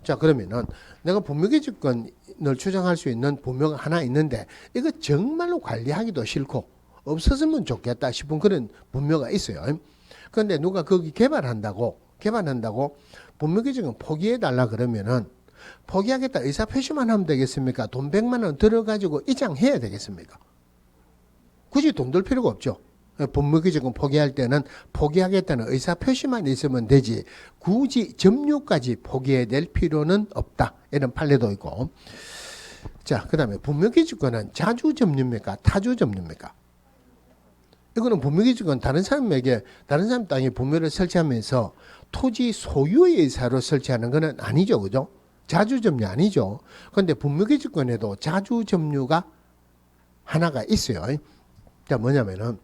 Speaker 1: 자, 그러면은 내가 분묘기지권을 주장할 수 있는 분묘가 하나 있는데 이거 정말로 관리하기도 싫고 없었으면 좋겠다 싶은 그런 분묘가 있어요. 그런데 누가 거기 개발한다고 분묘기지권 포기해달라 그러면은 포기하겠다 의사표시만 하면 되겠습니까? 돈 100만 원 들어가지고 이장해야 되겠습니까? 굳이 돈 들 필요가 없죠. 분묘기지권 포기할 때는 포기하겠다는 의사표시만 있으면 되지 굳이 점유까지 포기해야 될 필요는 없다. 이런 판례도 있고. 자, 그 다음에 분묘기지권은 자주점유입니까? 타주점유입니까? 이거는 분묘기지권 다른 사람 땅에 분묘를 설치하면서 토지 소유의 의사로 설치하는 것은 아니죠. 그죠? 자주점유 아니죠. 그런데 분묘기지권에도 자주점유가 하나가 있어요. 자, 뭐냐면은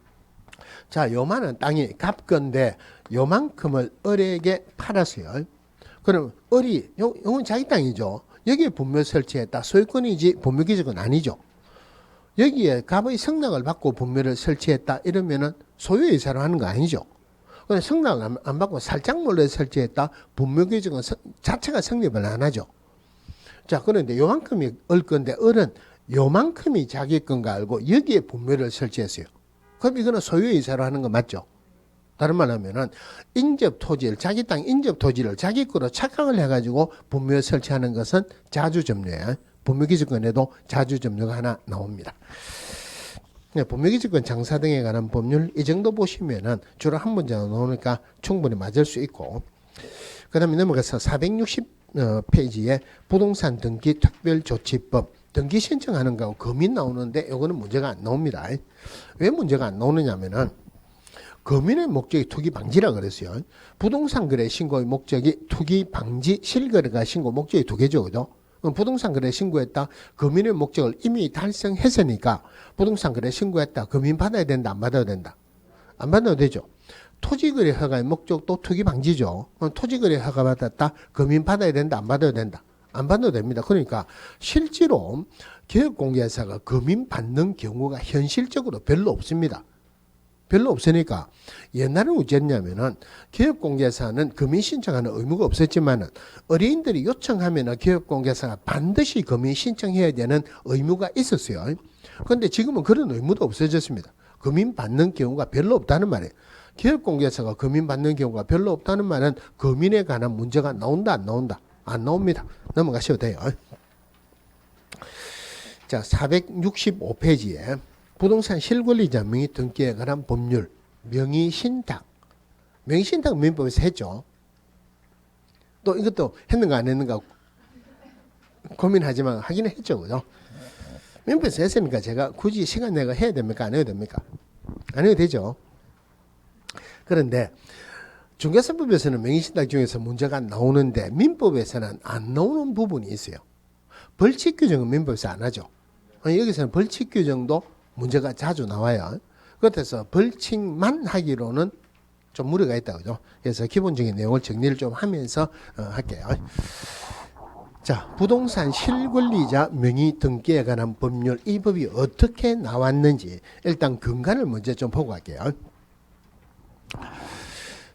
Speaker 1: 자, 요만한 땅이 값건데 요만큼을 을에게 팔았어요. 그럼 을이 요건 자기 땅이죠. 여기에 분묘 설치했다. 소유권이지 분묘기지권 아니죠. 여기에 갑의 성낙을 받고 분묘를 설치했다. 이러면은 소유의사로 하는 거 아니죠. 근데 성낙을 안 받고 살짝 몰래 설치했다. 분묘기지권 자체가 성립을 안 하죠. 자, 그런데 요만큼이 을 건데 을은 요만큼이 자기 건가 알고 여기에 분묘를 설치했어요. 그럼 이거는 소유의사로 하는 거 맞죠? 다른 말 하면은 인접 토지를 자기 땅 인접 토지를 자기 거로 착각을 해가지고 분묘 설치하는 것은 자주점유예요. 분묘기지권에도 자주점유가 하나 나옵니다. 분묘기지권 장사 등에 관한 법률 이 정도 보시면은 주로 한 문제가 나오니까 충분히 맞을 수 있고, 그 다음에 넘어가서 460페이지에 부동산 등기 특별조치법 등기 신청하는 거하고 금이 나오는데 이거는 문제가 안 나옵니다. 왜 문제가 안 나오느냐면은 금인의 목적이 투기 방지라 그랬어요. 부동산 거래 신고의 목적이 투기 방지, 실거래가 신고 목적이 두 개죠. 그죠? 부동산 거래 신고했다. 금인의 목적을 이미 달성했으니까 부동산 거래 신고했다. 금인 받아야 된다. 안 받아도 된다. 안 받아도 되죠. 토지거래 허가의 목적도 투기 방지죠. 토지거래 허가 받았다. 금인 받아야 된다. 안 받아야 된다. 안 받아도 됩니다. 그러니까 실제로 개업공개사가 금인 받는 경우가 현실적으로 별로 없습니다. 별로 없으니까 옛날에는 어쨌냐면은 개업공개사는 금인 신청하는 의무가 없었지만은 어린이들이 요청하면은 개업공개사가 반드시 금인 신청해야 되는 의무가 있었어요. 그런데 지금은 그런 의무도 없어졌습니다. 금인 받는 경우가 별로 없다는 말이에요. 개업공개사가 금인 받는 경우가 별로 없다는 말은 금인에 관한 문제가 나온다 안 나온다? 안 나옵니다. 넘어가셔도 돼요. 자, 465페이지에 부동산 실권리자 명의 등기에 관한 법률 명의신탁. 명의신탁 민법에서 했죠. 또 이것도 했는가 안 했는가 고민하지만 하기는 했죠. 그죠? 민법에서 했으니까 제가 굳이 시간 내가 해야 됩니까? 안 해도 됩니까? 안 해도 되죠. 그런데 중개사법에서는 명의신탁 중에서 문제가 나오는데 민법에서는 안 나오는 부분이 있어요. 벌칙 규정은 민법에서 안 하죠. 여기서는 벌칙 규정도 문제가 자주 나와요. 그래서 벌칙만 하기로는 좀 무리가 있다. 그죠? 그래서 기본적인 내용을 정리를 좀 하면서 할게요. 자, 부동산 실권리자 명의 등기에 관한 법률, 이 법이 어떻게 나왔는지 일단 근간을 먼저 좀 보고 갈게요.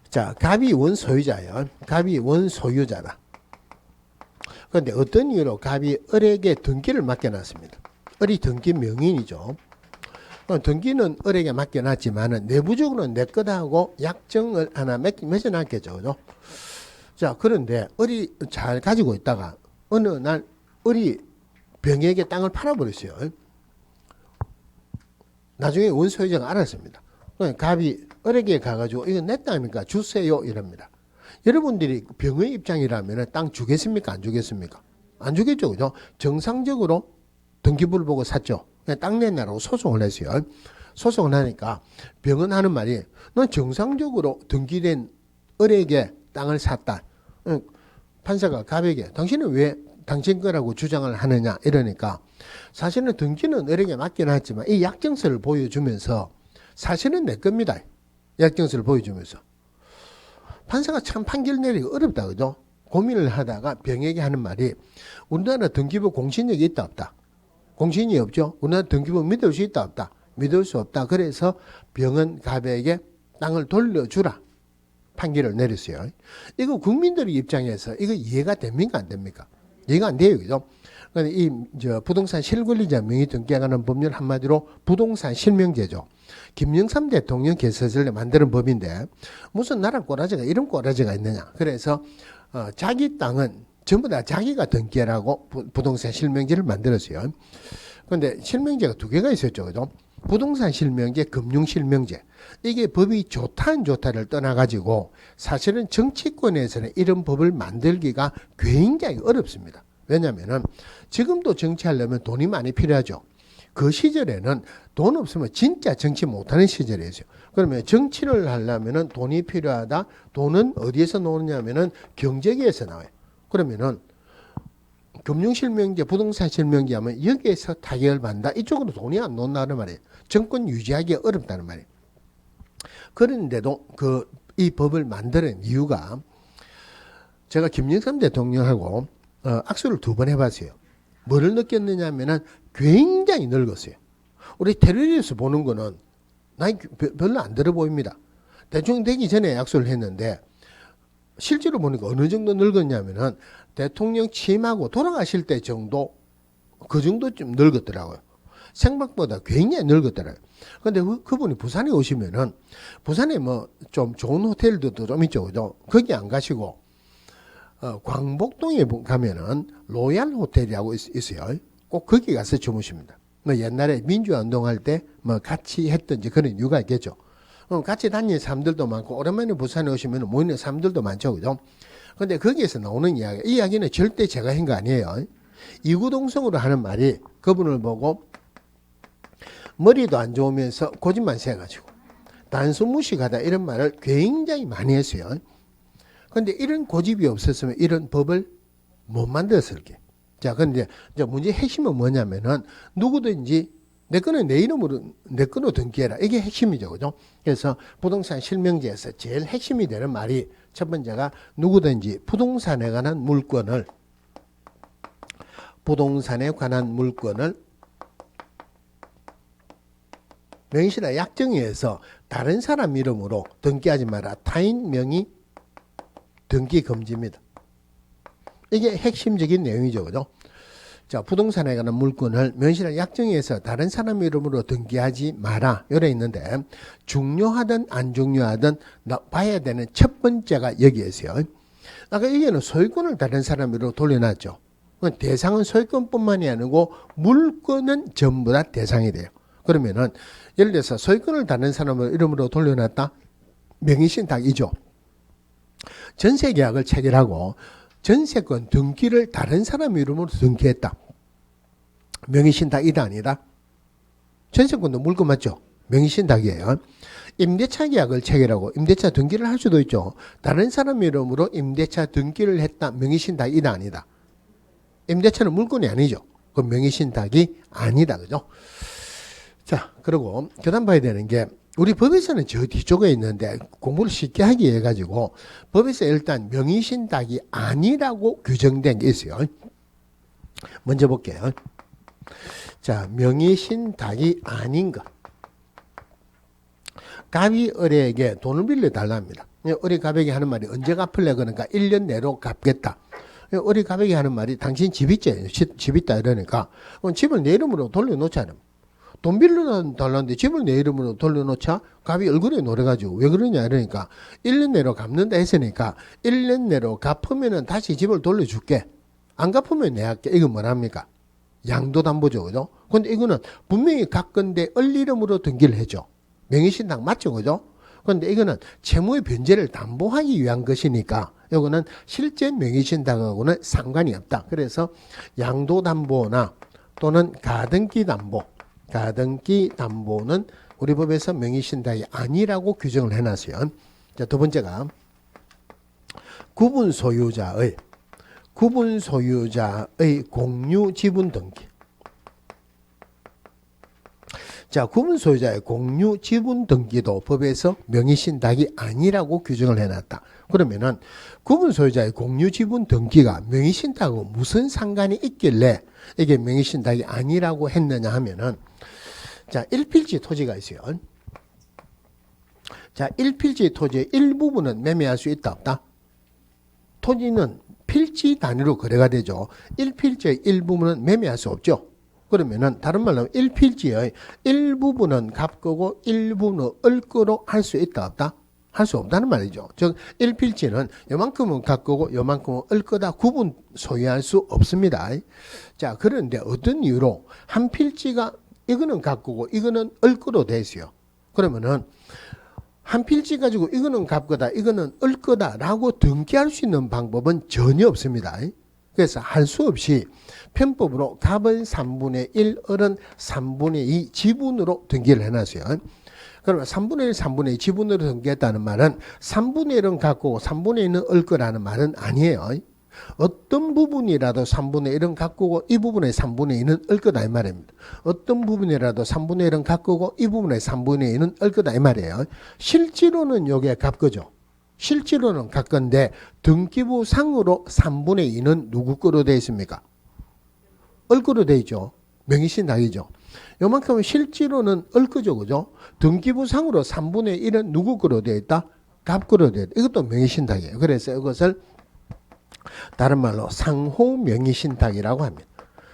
Speaker 1: 자, 갑이 원소유자예요. 갑이 원소유자다. 그런데 어떤 이유로 갑이 을에게 등기를 맡겨놨습니다. 을이 등기 명인이죠. 등기는 을에게 맡겨놨지만 내부적으로는 내 거다 하고 약정을 하나 맺어놨겠죠. 그죠? 자, 그런데 을이 잘 가지고 있다가 어느 날 을이 병에게 땅을 팔아버렸어요. 나중에 원소유자가 알았습니다. 갑이 을에게 가가지고 이거 내 땅이니까 주세요 이럽니다. 여러분들이 병의 입장이라면 땅 주겠습니까? 안 주겠습니까? 안 주겠죠. 그죠? 정상적으로 등기부를 보고 샀죠. 땅 내놔라고 소송을 했어요. 소송을 하니까 병은 하는 말이 넌 정상적으로 등기된 을에게 땅을 샀다. 판사가 갑에게 당신은 왜 당신 거라고 주장을 하느냐 이러니까 사실은 등기는 을에게 맡겨놨지만 이 약정서를 보여주면서 사실은 내 겁니다. 약정서를 보여주면서 판사가 참 판결 내리기 어렵다. 그죠? 고민을 하다가 병에게 하는 말이 우리나라 등기부 공신력이 있다 없다? 공신이 없죠. 우리나라 등기부 믿을 수 있다 없다? 믿을 수 없다. 그래서 병은 갑에게 땅을 돌려주라 판결을 내렸어요. 이거 국민들의 입장에서 이거 이해가 됩니까 안 됩니까? 이해가 안 돼요. 그죠? 그런데 이 부동산 실권리자 명의 등기에 관한 법률 한마디로 부동산 실명제죠. 김영삼 대통령 개서를 만드는 법인데 무슨 나라 꼬라지가 이런 꼬라지가 있느냐. 그래서 자기 땅은 전부 다 자기가 등기하라고 부동산 실명제를 만들었어요. 그런데 실명제가 두 개가 있었죠. 그죠? 부동산 실명제, 금융 실명제. 이게 법이 좋다 안 좋다를 떠나가지고 사실은 정치권에서는 이런 법을 만들기가 굉장히 어렵습니다. 왜냐하면 지금도 정치하려면 돈이 많이 필요하죠. 그 시절에는 돈 없으면 진짜 정치 못하는 시절이었어요. 그러면 정치를 하려면 돈이 필요하다. 돈은 어디에서 나오느냐면은 경제계에서 나와요. 그러면은 금융실명제, 부동산실명제 하면 여기에서 타격을 받는다. 이쪽으로 돈이 안 나온다는 말이에요. 정권 유지하기 어렵다는 말이에요. 그런데도 이 법을 만드는 이유가 제가 김영삼 대통령하고 악수를 2번 해봤어요. 뭐를 느꼈느냐 하면은 굉장히 늙었어요. 우리 텔레비에서 보는 거는 나이 별로 안 들어 보입니다. 대통령 되기 전에 약속을 했는데 실제로 보니까 어느 정도 늙었냐면은 대통령 취임하고 돌아가실 때 정도 그 정도쯤 늙었더라고요. 생각보다 굉장히 늙었더라고요. 근데 그분이 부산에 오시면은 부산에 뭐 좀 좋은 호텔들도 좀 있죠. 그죠? 거기 안 가시고 광복동에 가면은 로얄 호텔이라고 있어요. 꼭 거기 가서 주무십니다. 뭐 옛날에 민주화 운동할 때 뭐 같이 했던지 그런 이유가 있겠죠. 같이 다니는 사람들도 많고 오랜만에 부산에 오시면 모이는 사람들도 많죠. 그죠? 근데 거기에서 나오는 이야기, 이 이야기는 절대 제가 한 거 아니에요. 이구동성으로 하는 말이 그분을 보고 머리도 안 좋으면서 고집만 세가지고 단순무식하다 이런 말을 굉장히 많이 했어요. 그런데 이런 고집이 없었으면 이런 법을 못 만들었을게. 자, 근데 이제 문제 핵심은 뭐냐면은 누구든지 내 거는 내 이름으로, 내 거로 등기해라. 이게 핵심이죠. 그죠? 그래서 부동산 실명제에서 제일 핵심이 되는 말이 첫 번째가 누구든지 부동산에 관한 물건을 명의시나 약정에서 다른 사람 이름으로 등기하지 마라. 타인 명의 등기 금지입니다. 이게 핵심적인 내용이죠. 그죠? 자, 부동산에 관한 물건을 명의시나 약정에서 다른 사람 이름으로 등기하지 마라. 요래 있는데 중요하든 안 중요하든 봐야 되는 첫 번째가 여기에 있어요. 아까 여기는 소유권을 다른 사람으로 돌려놨죠. 대상은 소유권뿐만이 아니고 물건은 전부 다 대상이 돼요. 그러면은 예를 들어서 소유권을 다른 사람 이름으로 돌려놨다. 명의신탁이죠. 전세계약을 체결하고 전세권 등기를 다른 사람 이름으로 등기했다. 명의신탁이다 아니다? 전세권도 물건 맞죠? 명의신탁이에요. 임대차 계약을 체결하고 임대차 등기를 할 수도 있죠. 다른 사람 이름으로 임대차 등기를 했다. 명의신탁이다 아니다? 임대차는 물건이 아니죠. 그 명의신탁이 아니다. 그죠? 자, 그리고 그 다음 봐야 되는 게 우리 법에서는 저 뒤쪽에 있는데 공부를 쉽게 하기 위해 가지고 법에서 일단 명의신탁이 아니라고 규정된 게 있어요. 먼저 볼게요. 자, 명의신탁이 아닌 것. 갑이 을에게 돈을 빌려달랍니다. 을이 갑에게 하는 말이 언제 갚을래? 그러니까 1년 내로 갚겠다. 을이 갑에게 하는 말이 당신 집 있지? 집 있다 이러니까 그럼 집을 내 이름으로 돌려놓자는. 돈 빌려달라는데 집을 내 이름으로 돌려놓자 갑이 얼굴에 노래가지고 왜 그러냐 이러니까 1년 내로 갚는다 했으니까 1년 내로 갚으면 다시 집을 돌려줄게. 안 갚으면 내 할게. 이건 뭐랍니까? 양도담보죠. 그죠? 근데 이거는 분명히 갚건데 을 이름으로 등기를 해줘. 명의신탁 맞죠. 그죠? 근데 이거는 채무의 변제를 담보하기 위한 것이니까 이거는 실제 명의신탁하고는 상관이 없다. 그래서 양도담보나 또는 가등기담보는 우리 법에서 명의신탁이 아니라고 규정을 해놨어요. 자, 두 번째가 구분소유자의 공유지분 등기. 자, 구분소유자의 공유지분 등기도 법에서 명의신탁이 아니라고 규정을 해놨다. 그러면은 구분소유자의 공유지분 등기가 명의신탁하고 무슨 상관이 있길래 이게 명의신탁이 아니라고 했느냐 하면은 자, 1필지 토지가 있어요. 자, 1필지 토지의 일부분은 매매할 수 있다 없다? 토지는 필지 단위로 거래가 되죠. 1필지의 일부분은 매매할 수 없죠. 그러면은 다른 말로 1필지의 일부분은 갑거고 일부분은 을거로 할 수 있다 없다? 할 수 없다는 말이죠. 즉 1필지는 요만큼은 갑거고 요만큼은 을거다 구분 소유할 수 없습니다. 자, 그런데 어떤 이유로 한 필지가 이거는 갑거고 이거는 을거로 돼 있어요. 그러면은 한 필지 가지고 이거는 갑거다 이거는 을거다 라고 등기할 수 있는 방법은 전혀 없습니다. 그래서 할 수 없이 편법으로 갑은 3분의 1, 을은 3분의 2 지분으로 등기를 해놨어요. 그러면 3분의 1, 3분의 2 지분으로 등기했다는 말은 3분의 1은 갑고 3분의 2는 을거라는 말은 아니에요. 어떤 부분이라도 3분의 1은 갑고고 이 부분의 3분의 2는 을거다 이 말입니다. 어떤 부분이라도 3분의 1은 갑고고 이 부분의 3분의 2는 을거다 이 말이에요. 실제로는 이게 갑거죠. 실제로는 갑건데 등기부 상으로 3분의 2는 누구 거로 되어 있습니까? 을거로 되어 있죠. 명의신탁이죠. 요만큼은 실제로는 을거죠. 그죠? 등기부 상으로 3분의 1은 누구 거로 되어 있다? 갑거로 되어 있다. 이것도 명의신탁이에요. 그래서 이것을 다른 말로 상호명의신탁이라고 합니다.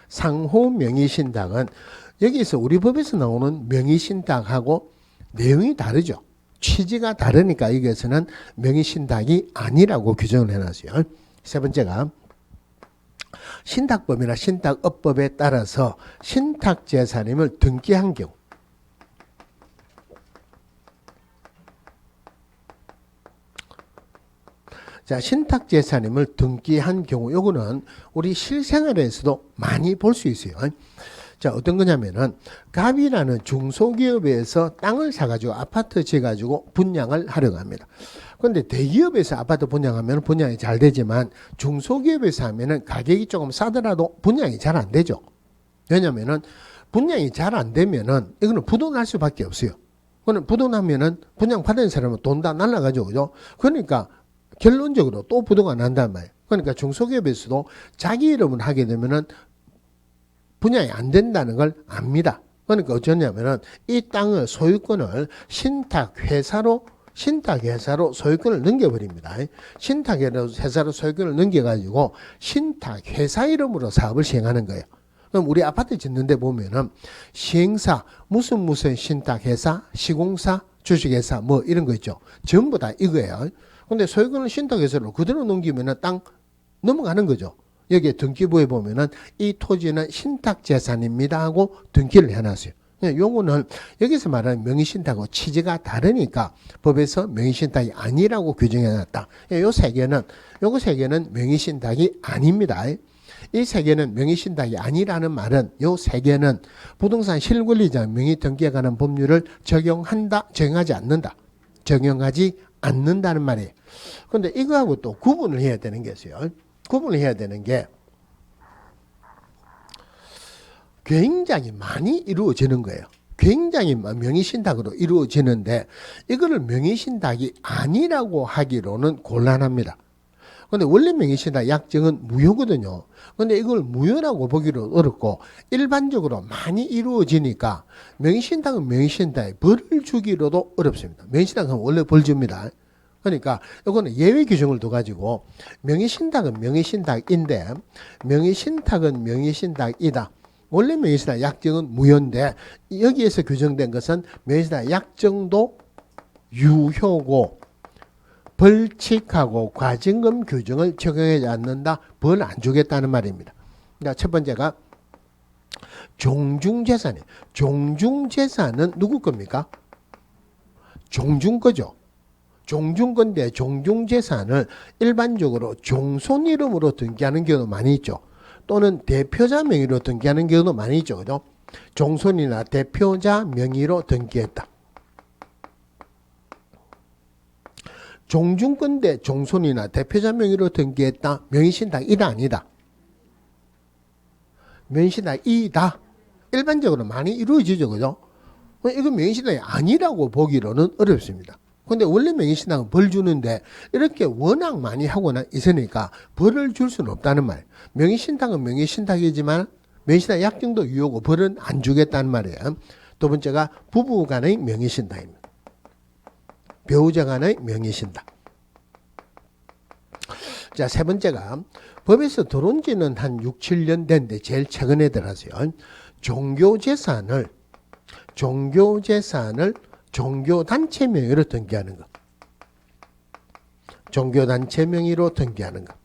Speaker 1: 상호명의신탁은 여기서 우리 법에서 나오는 명의신탁하고 내용이 다르죠. 취지가 다르니까 여기에서는 명의신탁이 아니라고 규정을 해놨어요. 세 번째가 신탁법이나 신탁업법에 따라서 신탁재산임을 등기한 경우. 자, 신탁재산임을 등기한 경우, 요거는 우리 실생활에서도 많이 볼 수 있어요. 자, 어떤 거냐면은, 갑이라는 중소기업에서 땅을 사가지고 아파트 지어가지고 분양을 하려고 합니다. 그런데 대기업에서 아파트 분양하면 분양이 잘 되지만, 중소기업에서 하면은 가격이 조금 싸더라도 분양이 잘 안 되죠. 왜냐면은, 분양이 잘 안 되면은 이거는 부도날 수밖에 없어요. 그는 부도나면은 분양 받은 사람은 돈 다 날라가죠, 그죠? 그러니까 결론적으로 또 부도가 난단 말이에요. 그러니까 중소기업에서도 자기 이름을 하게 되면은 분양이 안 된다는 걸 압니다. 그러니까 어쩌냐면은 이 땅을 소유권을 신탁회사로 소유권을 넘겨버립니다. 신탁회사로 소유권을 넘겨가지고 신탁회사 이름으로 사업을 시행하는 거예요. 그럼 우리 아파트 짓는 데 보면은 시행사, 무슨 신탁회사, 시공사, 주식회사 뭐 이런 거 있죠. 전부 다 이거예요. 근데 소유권을 신탁회사로 그대로 넘기면은 땅 넘어가는 거죠. 여기에 등기부에 보면은 이 토지는 신탁재산입니다 하고 등기를 해놨어요. 요거는 여기서 말하는 명의신탁하고 취지가 다르니까 법에서 명의신탁이 아니라고 규정해놨다. 요거 세 개는 명의신탁이 아닙니다. 이 세 개는 명의신탁이 아니라는 말은 요 세 개는 부동산 실권리자 명의 등기에 관한 법률을 적용하지 않는다는 말이에요. 그런데 이거하고 또 구분을 해야 되는 게 있어요. 구분을 해야 되는 게 굉장히 많이 이루어지는 거예요. 굉장히 명의신탁으로 이루어지는데 이거를 명의신탁이 아니라고 하기로는 곤란합니다. 근데 원래 명의신탁 약정은 무효거든요. 근데 이걸 무효라고 보기로 어렵고 일반적으로 많이 이루어지니까 명의신탁은 명의신탁에 벌을 주기로도 어렵습니다. 명의신탁은 원래 벌 줍니다. 그러니까 이거는 예외 규정을 둬가지고 명의신탁은 명의신탁인데 명의신탁은 명의신탁이다. 원래 명의신탁 약정은 무효인데 여기에서 규정된 것은 명의신탁 약정도 유효고 벌칙하고 과징금 규정을 적용하지 않는다. 벌 안 주겠다는 말입니다. 그러니까 첫 번째가 종중재산이에요. 종중재산은 누구 겁니까? 종중 거죠. 종중 건데 종중재산을 일반적으로 종손 이름으로 등기하는 경우도 많이 있죠. 또는 대표자 명의로 등기하는 경우도 많이 있죠. 그죠? 종손이나 대표자 명의로 등기했다. 종중건대 종손이나 대표자 명의로 등기했다. 명의신탁이다 아니다? 명의신탁이다. 일반적으로 많이 이루어지죠. 그죠? 이거 명의신탁이 아니라고 보기로는 어렵습니다. 근데 원래 명의신탁은 벌 주는데 이렇게 워낙 많이 하고는 있으니까 벌을 줄 수는 없다는 말. 명의신탁은 명의신탁이지만 명의신탁 약정도 유효고 벌은 안 주겠다는 말이에요. 두 번째가 부부 간의 명의신탁입니다. 배우자 간의 명의신탁. 자, 세 번째가 법에서 들어온 지는 한 6, 7년 됐는데 제일 최근에 들어왔어요. 종교재산을 종교단체 명의로 등기하는 것. 종교단체 명의로 등기하는 것.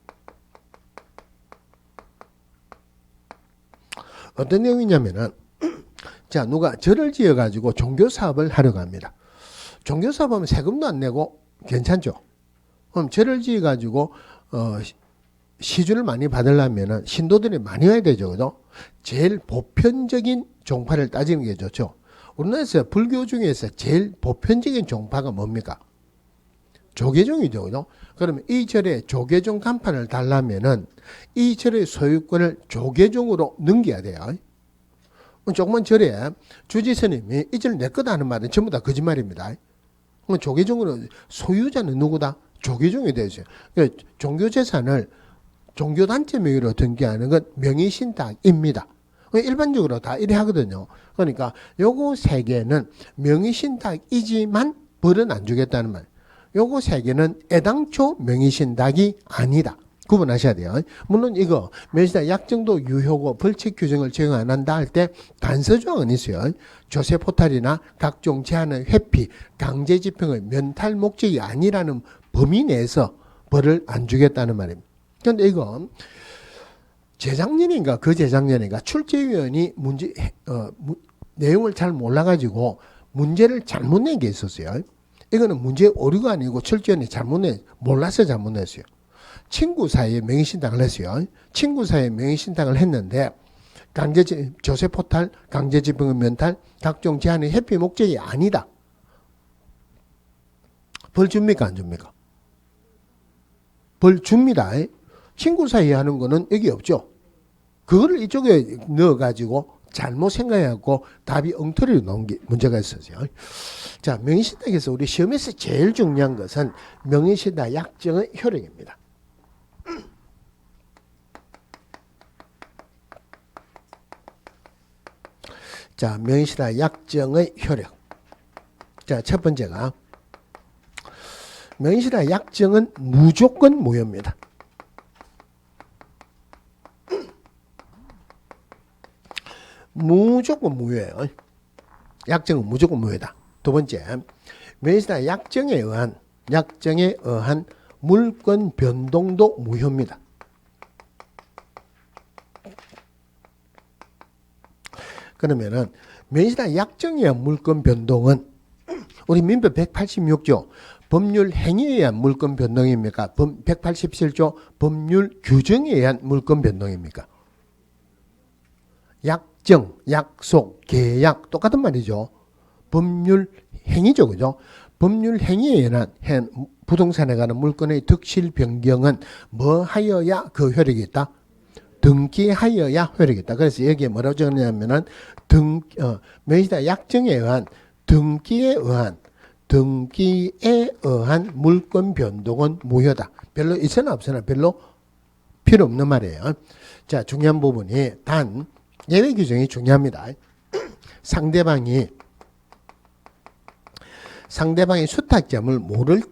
Speaker 1: 어떤 내용이냐면은, 자, 누가 절을 지어가지고 종교사업을 하려고 합니다. 종교사업하면 세금도 안 내고 괜찮죠? 그럼 절을 지어가지고, 시주를 많이 받으려면은 신도들이 많이 와야 되죠. 그죠? 제일 보편적인 종파를 따지는 게 좋죠. 우리나라에서 불교 중에서 제일 보편적인 종파가 뭡니까? 조계종이죠. 그죠? 그러면 이 절에 조계종 간판을 달라면은 이 절의 소유권을 조계종으로 넘겨야 돼요. 조그만 절에 주지스님이 이 절 내 거다 하는 말은 전부 다 거짓말입니다. 조계종으로 소유자는 누구다? 조계종이 되죠. 종교재산을 종교단체 명의로 등기하는 건 명의신탁입니다. 일반적으로 다 이래 하거든요. 그러니까 요거 세 개는 명의신탁이지만 벌은 안 주겠다는 말. 요거 세 개는 애당초 명의신탁이 아니다. 구분하셔야 돼요. 물론 이거 명의신탁 약정도 유효고 벌칙 규정을 적용 안 한다 할 때 단서조항은 있어요. 조세 포탈이나 각종 제한의 회피, 강제 집행의 면탈 목적이 아니라는 범위 내에서 벌을 안 주겠다는 말입니다. 그런데 이거 재작년인가 그재작년인가 출제위원이 내용을 잘 몰라가지고 문제를 잘못 낸 게 있었어요. 이거는 문제 오류가 아니고 출제위원이 몰라서 잘못 냈어요. 친구 사이에 명의신탁을 했어요. 친구 사이에 명의신탁을 했는데 조세 포탈, 강제집행의 면탈, 각종 제한의 회피 목적이 아니다. 벌 줍니까 안 줍니까? 벌 줍니다. 친구 사이에 하는 거는 여기 없죠. 그거를 이쪽에 넣어가지고 잘못 생각해갖고 답이 엉터리로 나온 게 문제가 있었어요. 자, 명의신탁에서 우리 시험에서 제일 중요한 것은 명의신탁 약정의 효력입니다. 자, 명의신탁 약정의 효력. 자, 첫 번째가 명의신탁 약정은 무조건 무효입니다. 무조건 무효예요. 약정은 무조건 무효다. 두 번째, 명의신탁 약정에 의한 물권 변동도 무효입니다. 그러면은 명의신탁 약정에 의한 물권 변동은 우리 민법 186조 법률 행위에 의한 물권 변동입니까? 187조 법률 규정에 의한 물권 변동입니까? 약정, 약속, 계약 똑같은 말이죠. 법률 행위죠, 그죠? 법률 행위에 의한 부동산에 관한 물권의 득실 변경은 뭐 하여야 그 효력이 있다? 등기하여야 효력이 있다. 그래서 여기에 뭐라고 적었냐면은 명의신탁 약정에 의한 등기에 의한 물권 변동은 무효다. 별로 있으나 없으나 별로 필요 없는 말이에요. 자, 중요한 부분이 단 예외 규정이 중요합니다. 상대방이 수탁자임을 모를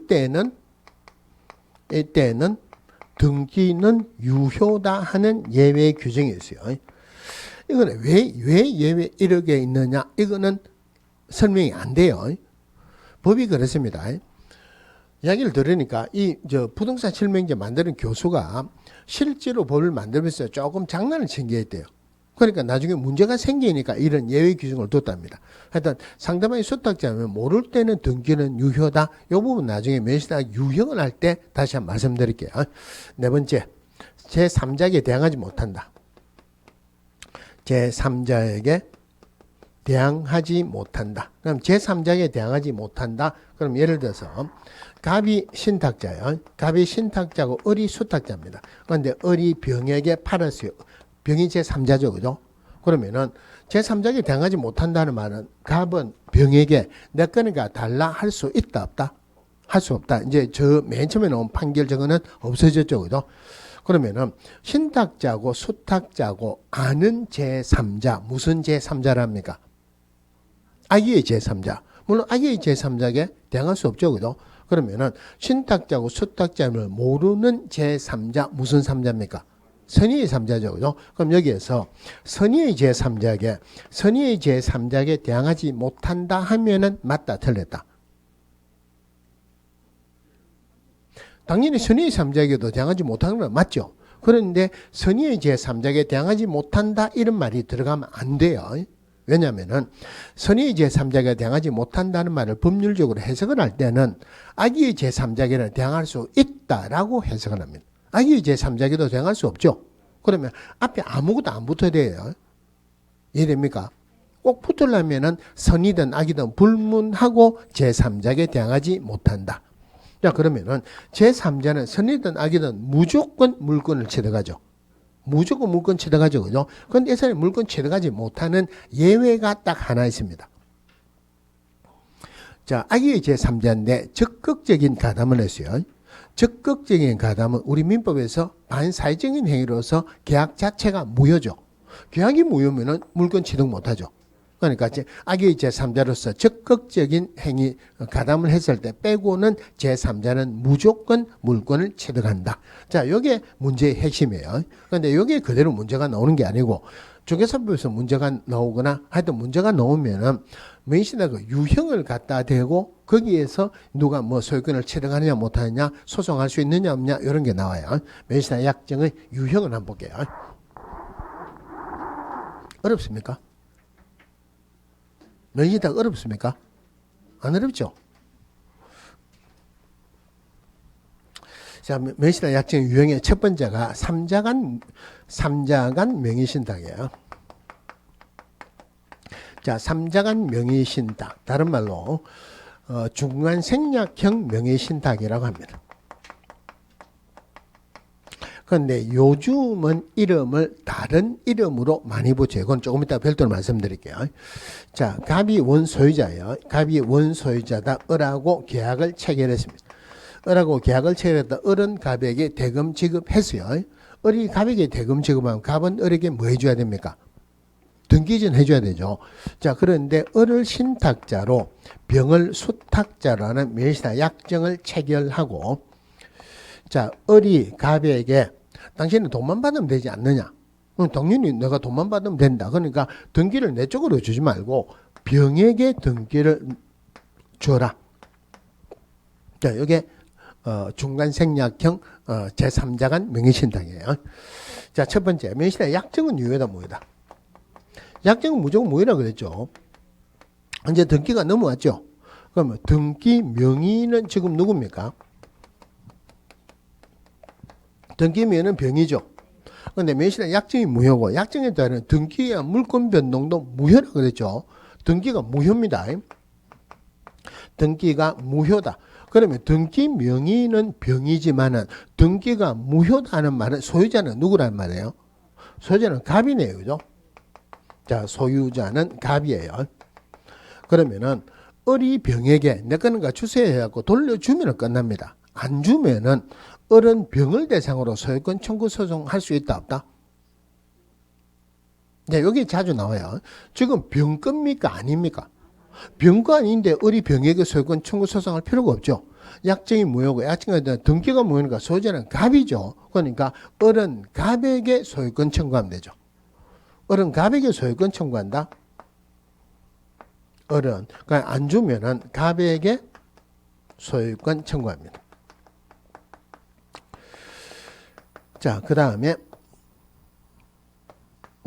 Speaker 1: 때는 이때는 등기는 유효다 하는 예외 규정이 있어요. 이거는 왜 예외 이렇게 있느냐? 이거는 설명이 안 돼요. 법이 그렇습니다. 이야기를 들으니까 부동산 실명제 만드는 교수가 실제로 법을 만들면서 조금 장난을 친 게 있대요. 그러니까 나중에 문제가 생기니까 이런 예외 규정을 뒀답니다. 하여튼 상대방이 수탁자면 모를 때는 등기는 유효다. 이 부분 나중에 명의신탁 유형을 할 때 다시 한번 말씀드릴게요. 네 번째, 제3자에게 대항하지 못한다. 제3자에게 대항하지 못한다. 그럼 제3자에게 대항하지 못한다. 그럼 예를 들어서 갑이 신탁자예요. 갑이 신탁자고 을이 수탁자입니다. 그런데 을이 병에게 팔았어요. 병이 제3자죠. 그죠? 그러면은 제3자에게 대항하지 못한다는 말은 갑은 병에게 내 거니까 달라 할 수 있다 없다? 할 수 없다. 이제 저 맨 처음에 나온 판결 저거는 없어졌죠. 그죠? 그러면은 신탁자고 수탁자고 아는 제3자 무슨 제3자랍니까? 악의의 제3자. 물론 악의의 제3자에게 대항할 수 없죠. 그죠? 그러면은 신탁자고 수탁자임을 모르는 제3자 무슨 3자입니까? 선의의 3자죠. 그죠? 그럼 여기에서 선의의 제3자에게 대항하지 못한다 하면은 맞다 틀렸다. 당연히 선의의 3자에게도 대항하지 못하는 건 맞죠. 그런데 선의의 제3자에게 대항하지 못한다 이런 말이 들어가면 안 돼요. 왜냐하면은 선의의 제3자에게 대항하지 못한다는 말을 법률적으로 해석을 할 때는 악의의 제3자에게는 대항할 수 있다라고 해석을 합니다. 악의의 제3자에게도 대항할 수 없죠. 그러면 앞에 아무것도 안 붙어야 돼요. 이해됩니까? 꼭 붙으려면은 선이든 악이든 불문하고 제3자에게 대항하지 못한다. 자, 그러면은 제3자는 선이든 악이든 무조건 물건을 취득하죠. 무조건 물건 취득하죠. 그죠? 그런데 이 사람이 물건 취득하지 못하는 예외가 딱 하나 있습니다. 자, 악의의 제3자인데 적극적인 가담을 했어요. 적극적인 가담은 우리 민법에서 반사회적인 행위로서 계약 자체가 무효죠. 계약이 무효면은 물건 취득 못하죠. 그러니까 악의의 제3자로서 적극적인 행위, 가담을 했을 때 빼고는 제3자는 무조건 물건을 취득한다. 자, 이게 문제의 핵심이에요. 그런데 이게 그대로 문제가 나오는 게 아니고 중개사법에서 문제가 나오거나 하여튼 문제가 나오면은 명의신탁 유형을 갖다 대고 거기에서 누가 뭐 소유권을 취득하느냐 못하느냐 소송할 수 있느냐 없느냐 이런 게 나와요. 명의신탁 약정의 유형을 한번 볼게요. 어렵습니까? 명의신탁 어렵습니까? 안 어렵죠? 자, 명의신탁 약정 유형의 첫 번째가 삼자간 명의신탁이에요. 자, 삼자간 명의신탁, 다른 말로 중간생략형 명의신탁이라고 합니다. 그런데 요즘은 이름을 다른 이름으로 많이 붙여요. 그건 조금 이따 별도로 말씀드릴게요. 자, 갑이 원소유자예요. 갑이 원소유자다. 을하고 계약을 체결했습니다. 을하고 계약을 체결했다. 을은 갑에게 대금 지급했어요. 을이 갑에게 대금 지급하면 갑은 을에게 뭐 해줘야 됩니까? 등기전 해줘야 되죠. 자, 그런데 을을 신탁자로 병을 수탁자로 하는 멸시나 약정을 체결하고, 자, 을이 갑에게 당신은 돈만 받으면 되지 않느냐? 당연히 내가 돈만 받으면 된다. 그러니까 등기를 내 쪽으로 주지 말고 병에게 등기를 줘라. 자, 이게 중간생략형 제3자 간 명의신탁이에요. 자, 첫 번째 명의신탁 약정은 유효다 무효다. 약정은 무조건 무효라 그랬죠. 이제 등기가 넘어왔죠. 그러면 등기 명의는 지금 누굽니까? 등기 명의는 병이죠. 그런데 명의신탁 약정이 무효고, 약정에 따른 등기와 물권 변동도 무효라 그랬죠. 등기가 무효입니다. 등기가 무효다. 그러면 등기 명의는 병이지만은 등기가 무효다는 말은 소유자는 누구란 말이에요? 소유자는 갑이네요. 그죠? 자, 소유자는 갑이에요. 그러면은 을이 병에게 내 거는 가 주세요 해갖고 돌려주면 끝납니다. 안 주면은 을은 병을 대상으로 소유권 청구 소송할 수 있다 없다? 네, 여기 자주 나와요. 지금 병급니까 아닙니까? 병거 아닌데 을이 병에게 소유권 청구 소송할 필요가 없죠. 약정이 무효고 약정에 대한 등기가 무효니까 소유자는 갑이죠. 그러니까 을은 갑에게 소유권 청구하면 되죠. 을은 갑에게 소유권 청구한다. 을은 그러니까 안 주면은 갑에게 소유권 청구합니다. 자, 그 다음에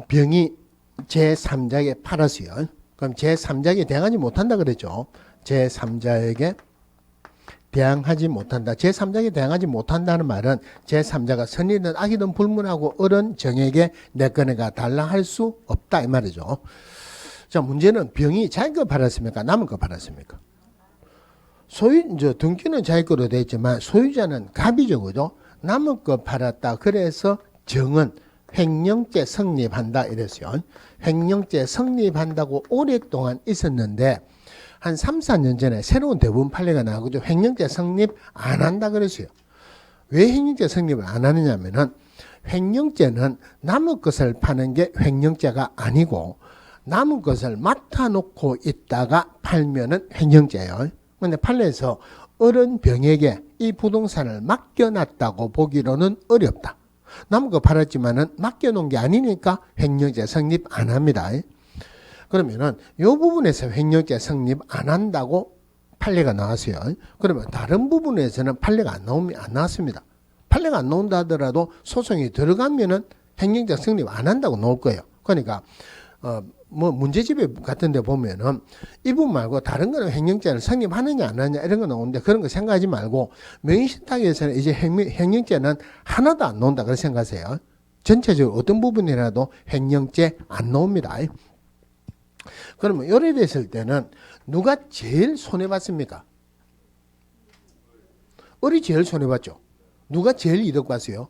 Speaker 1: 병이 제3자에게 팔았어요. 그럼 제3자에게 대항하지 못한다 그랬죠. 제3자에게 대항하지 못한다. 제3자에게 대항하지 못한다는 말은 제3자가 선이든 악이든 불문하고 을은 정에게 내 거네가 달라 할 수 없다 이 말이죠. 자, 문제는 병이 자기 거 팔았습니까? 남의 거 팔았습니까? 등기는 자기 거로 되어 있지만 소유자는 갑이죠. 그죠? 남의 거 팔았다. 그래서 정은 횡령죄 성립한다 이랬어요. 횡령죄 성립한다고 오랫동안 있었는데 한 3, 4년 전에 새로운 대부분 판례가 나오고 횡령죄 성립 안 한다 그랬어요. 왜 횡령죄 성립을 안 하느냐면은 횡령죄는 남의 것을 파는 게 횡령죄가 아니고 남의 것을 맡아놓고 있다가 팔면은 횡령죄예요. 그런데 판례에서 을은 병에게 이 부동산을 맡겨놨다고 보기로는 어렵다. 남의 거 팔았지만은 맡겨놓은 게 아니니까 횡령죄 성립 안 합니다. 그러면은 이 부분에서 횡령죄 성립 안 한다고 판례가 나왔어요. 그러면 다른 부분에서는 판례가 안 나왔습니다. 판례가 안 나온다 하더라도 소송이 들어가면은 횡령죄 성립 안 한다고 나올 거예요. 그러니까 문제집에 같은 데 보면은 이 부분 말고 다른 거는 횡령죄를 성립하느냐 안 하느냐 이런 거 나오는데 그런 거 생각하지 말고 명의신탁에서는 이제 횡령죄는 하나도 안 나온다 그렇게 생각하세요. 전체적으로 어떤 부분이라도 횡령죄 안 나옵니다. 그러면 요래 됐을 때는 누가 제일 손해봤습니까? 을이 제일 손해봤죠. 누가 제일 이득 봤어요?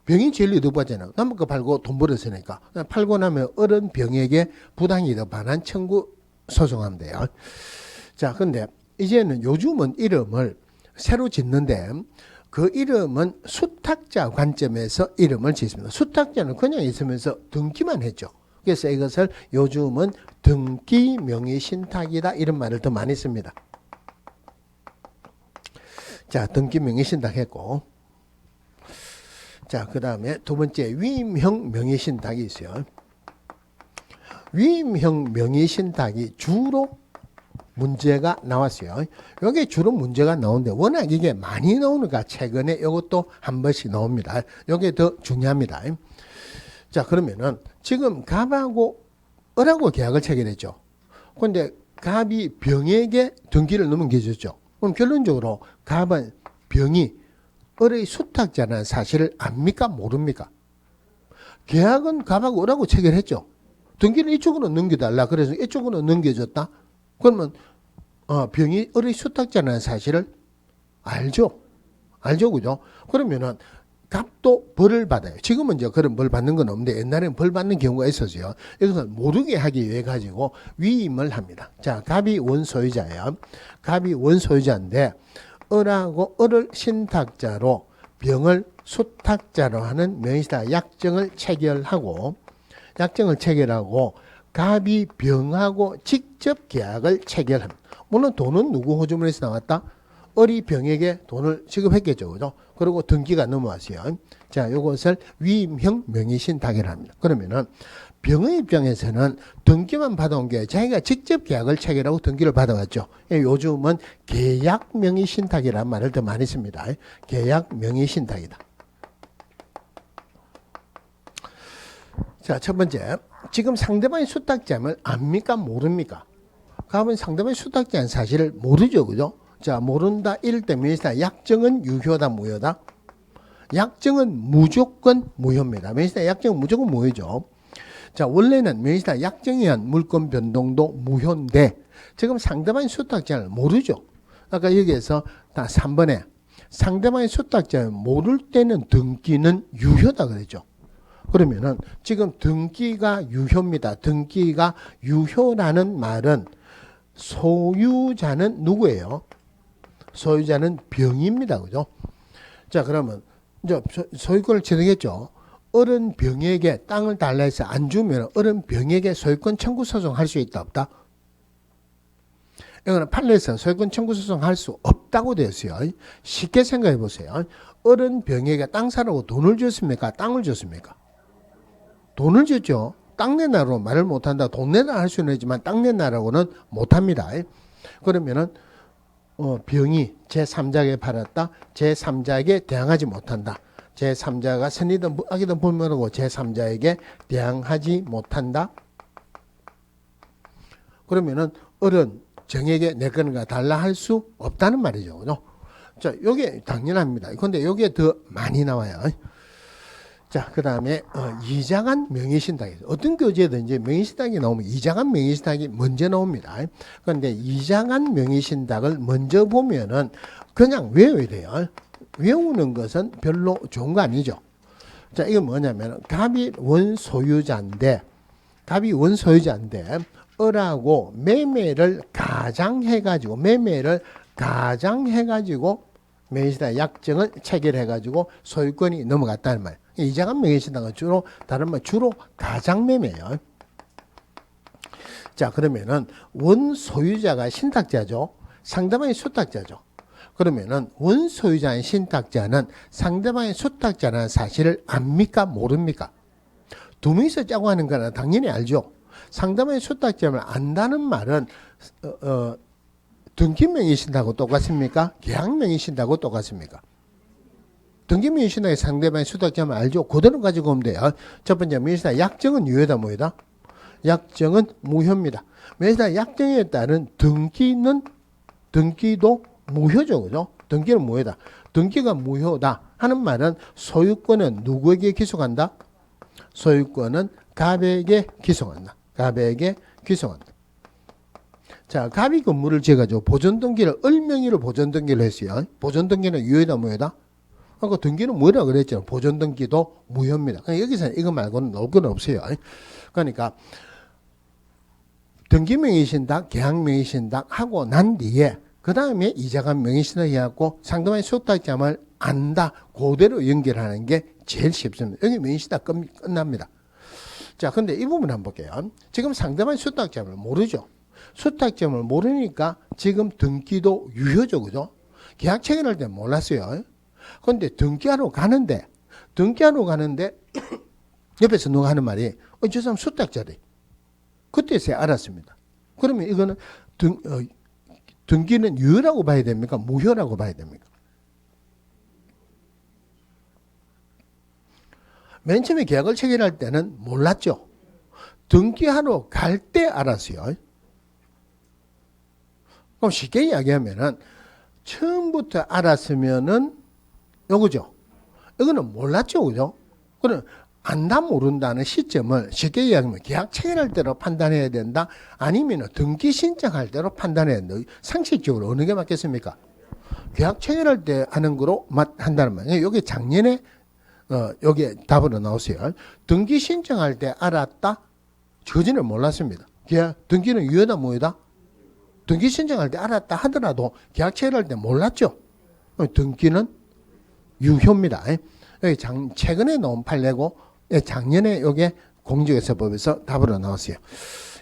Speaker 1: 병이 제일 이득 봤잖아요. 남의 거 팔고 돈 벌었으니까. 팔고 나면 을은 병에게 부당이득 반환 청구 소송하면 돼요. 자, 근데 이제는 요즘은 이름을 새로 짓는데 그 이름은 수탁자 관점에서 이름을 짓습니다. 수탁자는 그냥 있으면서 등기만 했죠. 그래서 이것을 요즘은 등기 명의신탁이다 이런 말을 더 많이 씁니다. 자, 등기 명의신탁 했고, 자, 그 다음에 두 번째 위임형 명의신탁이 있어요. 위임형 명의신탁이 주로 문제가 나왔어요. 여기 주로 문제가 나오는데 워낙 이게 많이 나오니까 최근에 이것도 한 번씩 나옵니다. 이게 더 중요합니다. 자, 그러면은 지금 갑하고 을하고 계약을 체결했죠. 그런데 갑이 병에게 등기를 넘겨줬죠. 그럼 결론적으로 갑은 병이 을의 수탁자라는 사실을 압니까 모릅니까? 계약은 갑하고 을하고 체결했죠. 등기를 이쪽으로 넘겨달라 그래서 이쪽으로 넘겨줬다. 그러면 병이 을의 수탁자라는 사실을 알죠. 그죠? 그러면은 값도 벌을 받아요. 지금은 이제 그런 벌 받는 건 없는데 옛날에는 벌 받는 경우가 있었어요. 이것을 모르게 하기 위해 가지고 위임을 합니다. 자, 갑이 원소유자예요. 갑이 원소유자인데 을하고 을을 신탁자로 병을 수탁자로 하는 명의시탁 약정을 체결하고 갑이 병하고 직접 계약을 체결합니다. 물론 돈은 누구 호주문에서 나왔다? 을이 병에게 돈을 지급했겠죠. 그죠? 그리고 등기가 넘어왔어요. 자, 요것을 위임형 명의신탁이라 합니다. 그러면은 병의 입장에서는 등기만 받아온 게 자기가 직접 계약을 체결하고 등기를 받아왔죠. 요즘은 계약 명의신탁이라는 말을 더 많이 씁니다. 계약 명의신탁이다. 자, 첫 번째. 지금 상대방이 수탁자임을 압니까? 모릅니까? 갑은 상대방이 수탁자인 사실을 모르죠. 그죠? 자, 모른다. 이럴 때 명의시탁 약정은 유효다, 무효다? 약정은 무조건 무효입니다. 명의시탁 약정은 무조건 무효죠. 자, 원래는 명의시탁 약정에 의한 물권 변동도 무효인데 지금 상대방이 수탁자를 모르죠. 아까 여기에서 다 3번에 상대방이 수탁자를 모를 때는 등기는 유효다 그랬죠. 그러면은 지금 등기가 유효입니다. 등기가 유효라는 말은 소유자는 누구예요? 소유자는 병입니다. 그죠? 자, 그러면 이제 소유권을 취득했죠. 어른 병에게 땅을 달라 해서 안 주면 어른 병에게 소유권 청구 소송할 수 있다 없다? 이거는 판례에서 소유권 청구 소송할 수 없다고 되었어요. 쉽게 생각해 보세요. 어른 병에게 땅 사라고 돈을 줬습니까? 땅을 줬습니까? 돈을 줬죠. 땅 내놔라고 말을 못한다. 돈 내놔 할 수는 있지만 땅 내놔라고는 못합니다. 그러면은 병이 제3자에게 팔았다. 제3자에게 대항하지 못한다. 제3자가 선이든 악이든 불문하고 제3자에게 대항하지 못한다. 그러면은 어른 정에게 내 거니까 달라 할 수 없다는 말이죠. 그죠? 자, 요게 당연합니다. 근데 요게 더 많이 나와요. 자, 그 다음에 이장한 명의신탁이 어떤 교재든지 명의신탁이 나오면 이장한 명의신탁이 먼저 나옵니다. 그런데 이장한 명의신탁을 먼저 보면은 그냥 외워야 돼요. 외우는 것은 별로 좋은 거 아니죠. 자, 이건 뭐냐면 갑이 원소유자인데 을하고 매매를 가장해가지고 명의신탁 약정을 체결해가지고 소유권이 넘어갔다는 말. 이장한 명의신탁은 주로 가장매매예요. 자, 그러면은 원소유자가 신탁자죠. 상대방이 수탁자죠. 그러면은 원소유자인 신탁자는 상대방의 수탁자라는 사실을 압니까? 모릅니까? 두 명이서 짜고 하는 거는 당연히 알죠. 상대방의 수탁자를 안다는 말은 등기명의신탁하고 똑같습니까? 계약명의신탁하고 똑같습니까? 등기명의신탁의 상대방의 수탁자를 알죠. 그대로 가지고 오면 돼요. 첫 번째 명의신탁 약정은 유효다 무효다? 약정은 무효입니다. 명의신탁 약정에 따른 등기도 무효죠. 그죠? 등기는 무효다. 등기가 무효다 하는 말은 소유권은 누구에게 기속한다? 소유권은 갑에게 기속한다. 자, 갑이 건물을 지어가지고 보존등기를 을명의로 보존등기를 했어요. 보존등기는 유효다 무효다? 아까 등기는 무효라고 그랬잖아요. 보존등기도 무효입니다. 여기서는 이거 말고는 나올 건 없어요. 그러니까 등기명의신탁, 계약명의신탁 하고 난 뒤에 그 다음에 이자간 명의신탁 해갖고 상대방의 수탁자를 안다. 그대로 연결하는 게 제일 쉽습니다. 여기 명의신탁 끝납니다. 자, 근데 이 부분 한번 볼게요. 지금 상대방의 수탁자를 모르죠. 수탁점을 모르니까 지금 등기도 유효죠. 그죠? 계약 체결할 때 몰랐어요. 그런데 등기하러 가는데 옆에서 누가 하는 말이 저 사람 수탁자래. 그때서야 알았습니다. 그러면 이거는 등기는 유효라고 봐야 됩니까? 무효라고 봐야 됩니까? 맨 처음에 계약을 체결할 때는 몰랐죠. 등기하러 갈 때 알았어요. 그럼 쉽게 이야기하면은 처음부터 알았으면은 요거죠. 이거는 몰랐죠. 그죠? 그럼 안다 모른다는 시점을 쉽게 이야기하면 계약 체결할 때로 판단해야 된다. 아니면 등기 신청할 때로 판단해야 된다. 상식적으로 어느 게 맞겠습니까? 계약 체결할 때 하는 거로 한다는 말이에요. 여기 작년에 여기에 답으로 나오세요. 등기 신청할 때 알았다? 저지는 몰랐습니다. 등기는 유효다 무효다? 등기 신청할 때 알았다 하더라도 계약 체결할 때 몰랐죠. 등기는 유효입니다. 여기 최근에 나온 판례고 작년에 요게 공직에서법에서 답으로 나왔어요.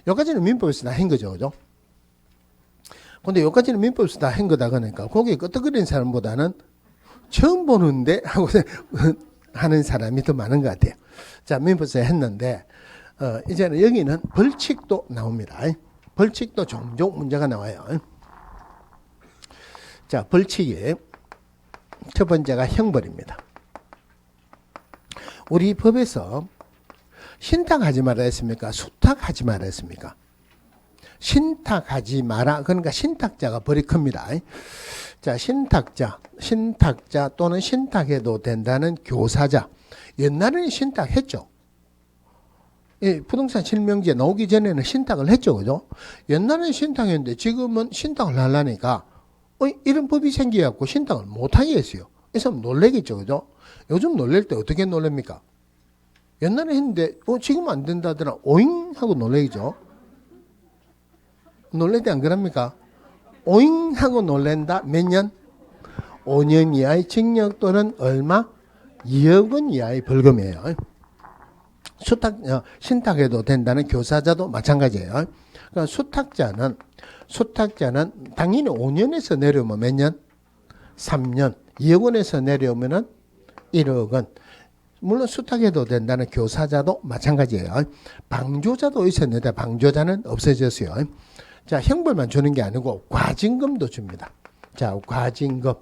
Speaker 1: 여기까지는 민법에서 다 한 거죠. 그죠? 근데 여기까지는 민법에서 다 한 거다 그러니까 거기에 끄떡거리는 사람보다는 처음 보는데 하고 하는 사람이 더 많은 것 같아요. 자, 민법에서 했는데 이제는 여기는 벌칙도 나옵니다. 벌칙도 종종 문제가 나와요. 자, 벌칙이 첫 번째가 형벌입니다. 우리 법에서 신탁하지 말아 했습니까? 수탁하지 말아 했습니까? 신탁하지 마라. 그러니까 신탁자가 벌이 큽니다. 자, 신탁자 또는 신탁해도 된다는 교사자. 옛날에는 신탁했죠. 부동산 실명제 나오기 전에는 신탁을 했죠. 그죠? 옛날에는 신탁했는데 지금은 신탁을 하려니까 이런 법이 생겨갖고 신탁을 못하게 했어요. 이 사람 놀래겠죠. 그죠? 요즘 놀랄 때 어떻게 놀랍니까? 옛날에 했는데 지금 안 된다더라. 오잉 하고 놀래죠. 놀랄 때 안 그럽니까? 오잉 하고 놀랜다. 몇 년? 5년 이하의 징역 또는 얼마? 2억 원 이하의 벌금이에요. 신탁해도 된다는 교사자도 마찬가지예요. 그러니까 수탁자는 당연히 5년에서 내려오면 몇 년? 3년. 2억 원에서 내려오면은 1억 원. 물론 수탁해도 된다는 교사자도 마찬가지예요. 방조자도 있었는데 방조자는 없어졌어요. 자, 형벌만 주는 게 아니고 과징금도 줍니다. 자, 과징금.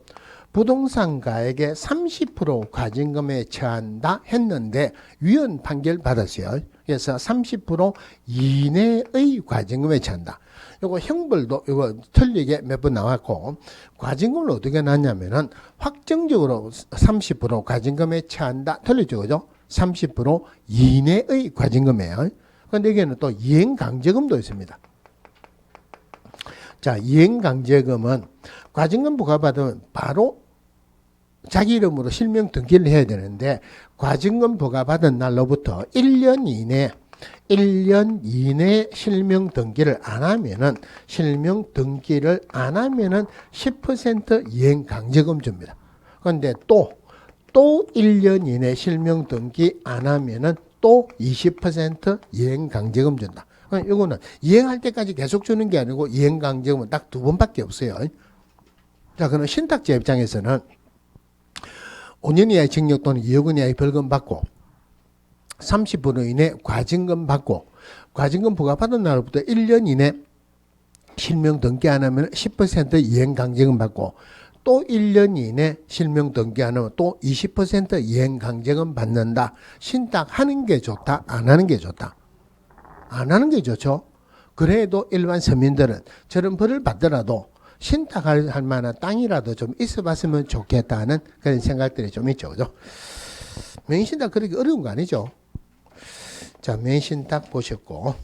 Speaker 1: 부동산가에게 30% 과징금에 처한다 했는데 위헌 판결 받았어요. 그래서 30% 이내의 과징금에 처한다. 요거 형벌도 이거 틀리게 몇 번 나왔고 과징금을 어떻게 놨냐면은 확정적으로 30% 과징금에 처한다. 틀리죠. 그죠? 30% 이내의 과징금이에요. 그런데 여기에는 또 이행강제금도 있습니다. 자, 이행강제금은 과징금 부과받으면 바로 자기 이름으로 실명 등기를 해야 되는데 과징금 부과받은 날로부터 1년 이내 실명 등기를 안 하면은 10% 이행 강제금 줍니다. 그런데 또 1년 이내 실명 등기 안 하면은 또 20% 이행 강제금 준다. 이거는 이행할 때까지 계속 주는 게 아니고 이행 강제금은 딱 2번밖에 없어요. 자, 그럼 신탁자 입장에서는 5년 이하의 징역 또는 2억 원 이하의 벌금 받고 30% 이내 과징금 받고 과징금 부과받은 날부터 1년 이내 실명 등기 안 하면 10% 이행 강제금 받고 또 1년 이내 실명 등기 안 하면 또 20% 이행 강제금 받는다. 신탁하는 게 좋다? 안 하는 게 좋다? 안 하는 게 좋죠. 그래도 일반 서민들은 저런 벌을 받더라도 신탁할 만한 땅이라도 좀 있어 봤으면 좋겠다는 그런 생각들이 좀 있죠. 그죠? 명의신탁 그렇게 어려운 거 아니죠? 자, 명의신탁 보셨고.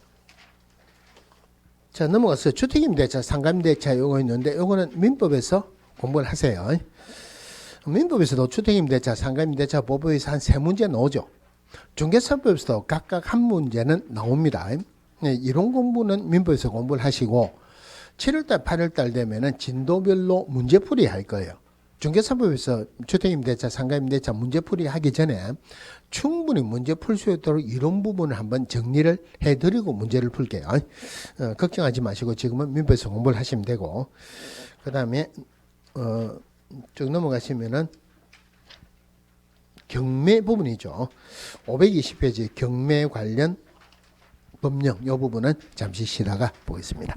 Speaker 1: 자, 넘어가서 주택임대차, 상가임대차 요거 있는데 요거는 민법에서 공부를 하세요. 민법에서도 주택임대차, 상가임대차 보법에서 한 3문제 나오죠. 중개사법에서도 각각 한 문제는 나옵니다. 이론 공부는 민법에서 공부를 하시고 7월달, 8월달 되면은 진도별로 문제풀이 할 거예요. 중개사법에서 주택임대차, 상가임대차 문제풀이 하기 전에 충분히 문제 풀 수 있도록 이론 부분을 한번 정리를 해드리고 문제를 풀게요. 걱정하지 마시고 지금은 민법에서 공부를 하시면 되고 그 다음에 쭉 넘어가시면은 경매 부분이죠. 520페이지 경매 관련 법령 이 부분은 잠시 쉬다가 보겠습니다.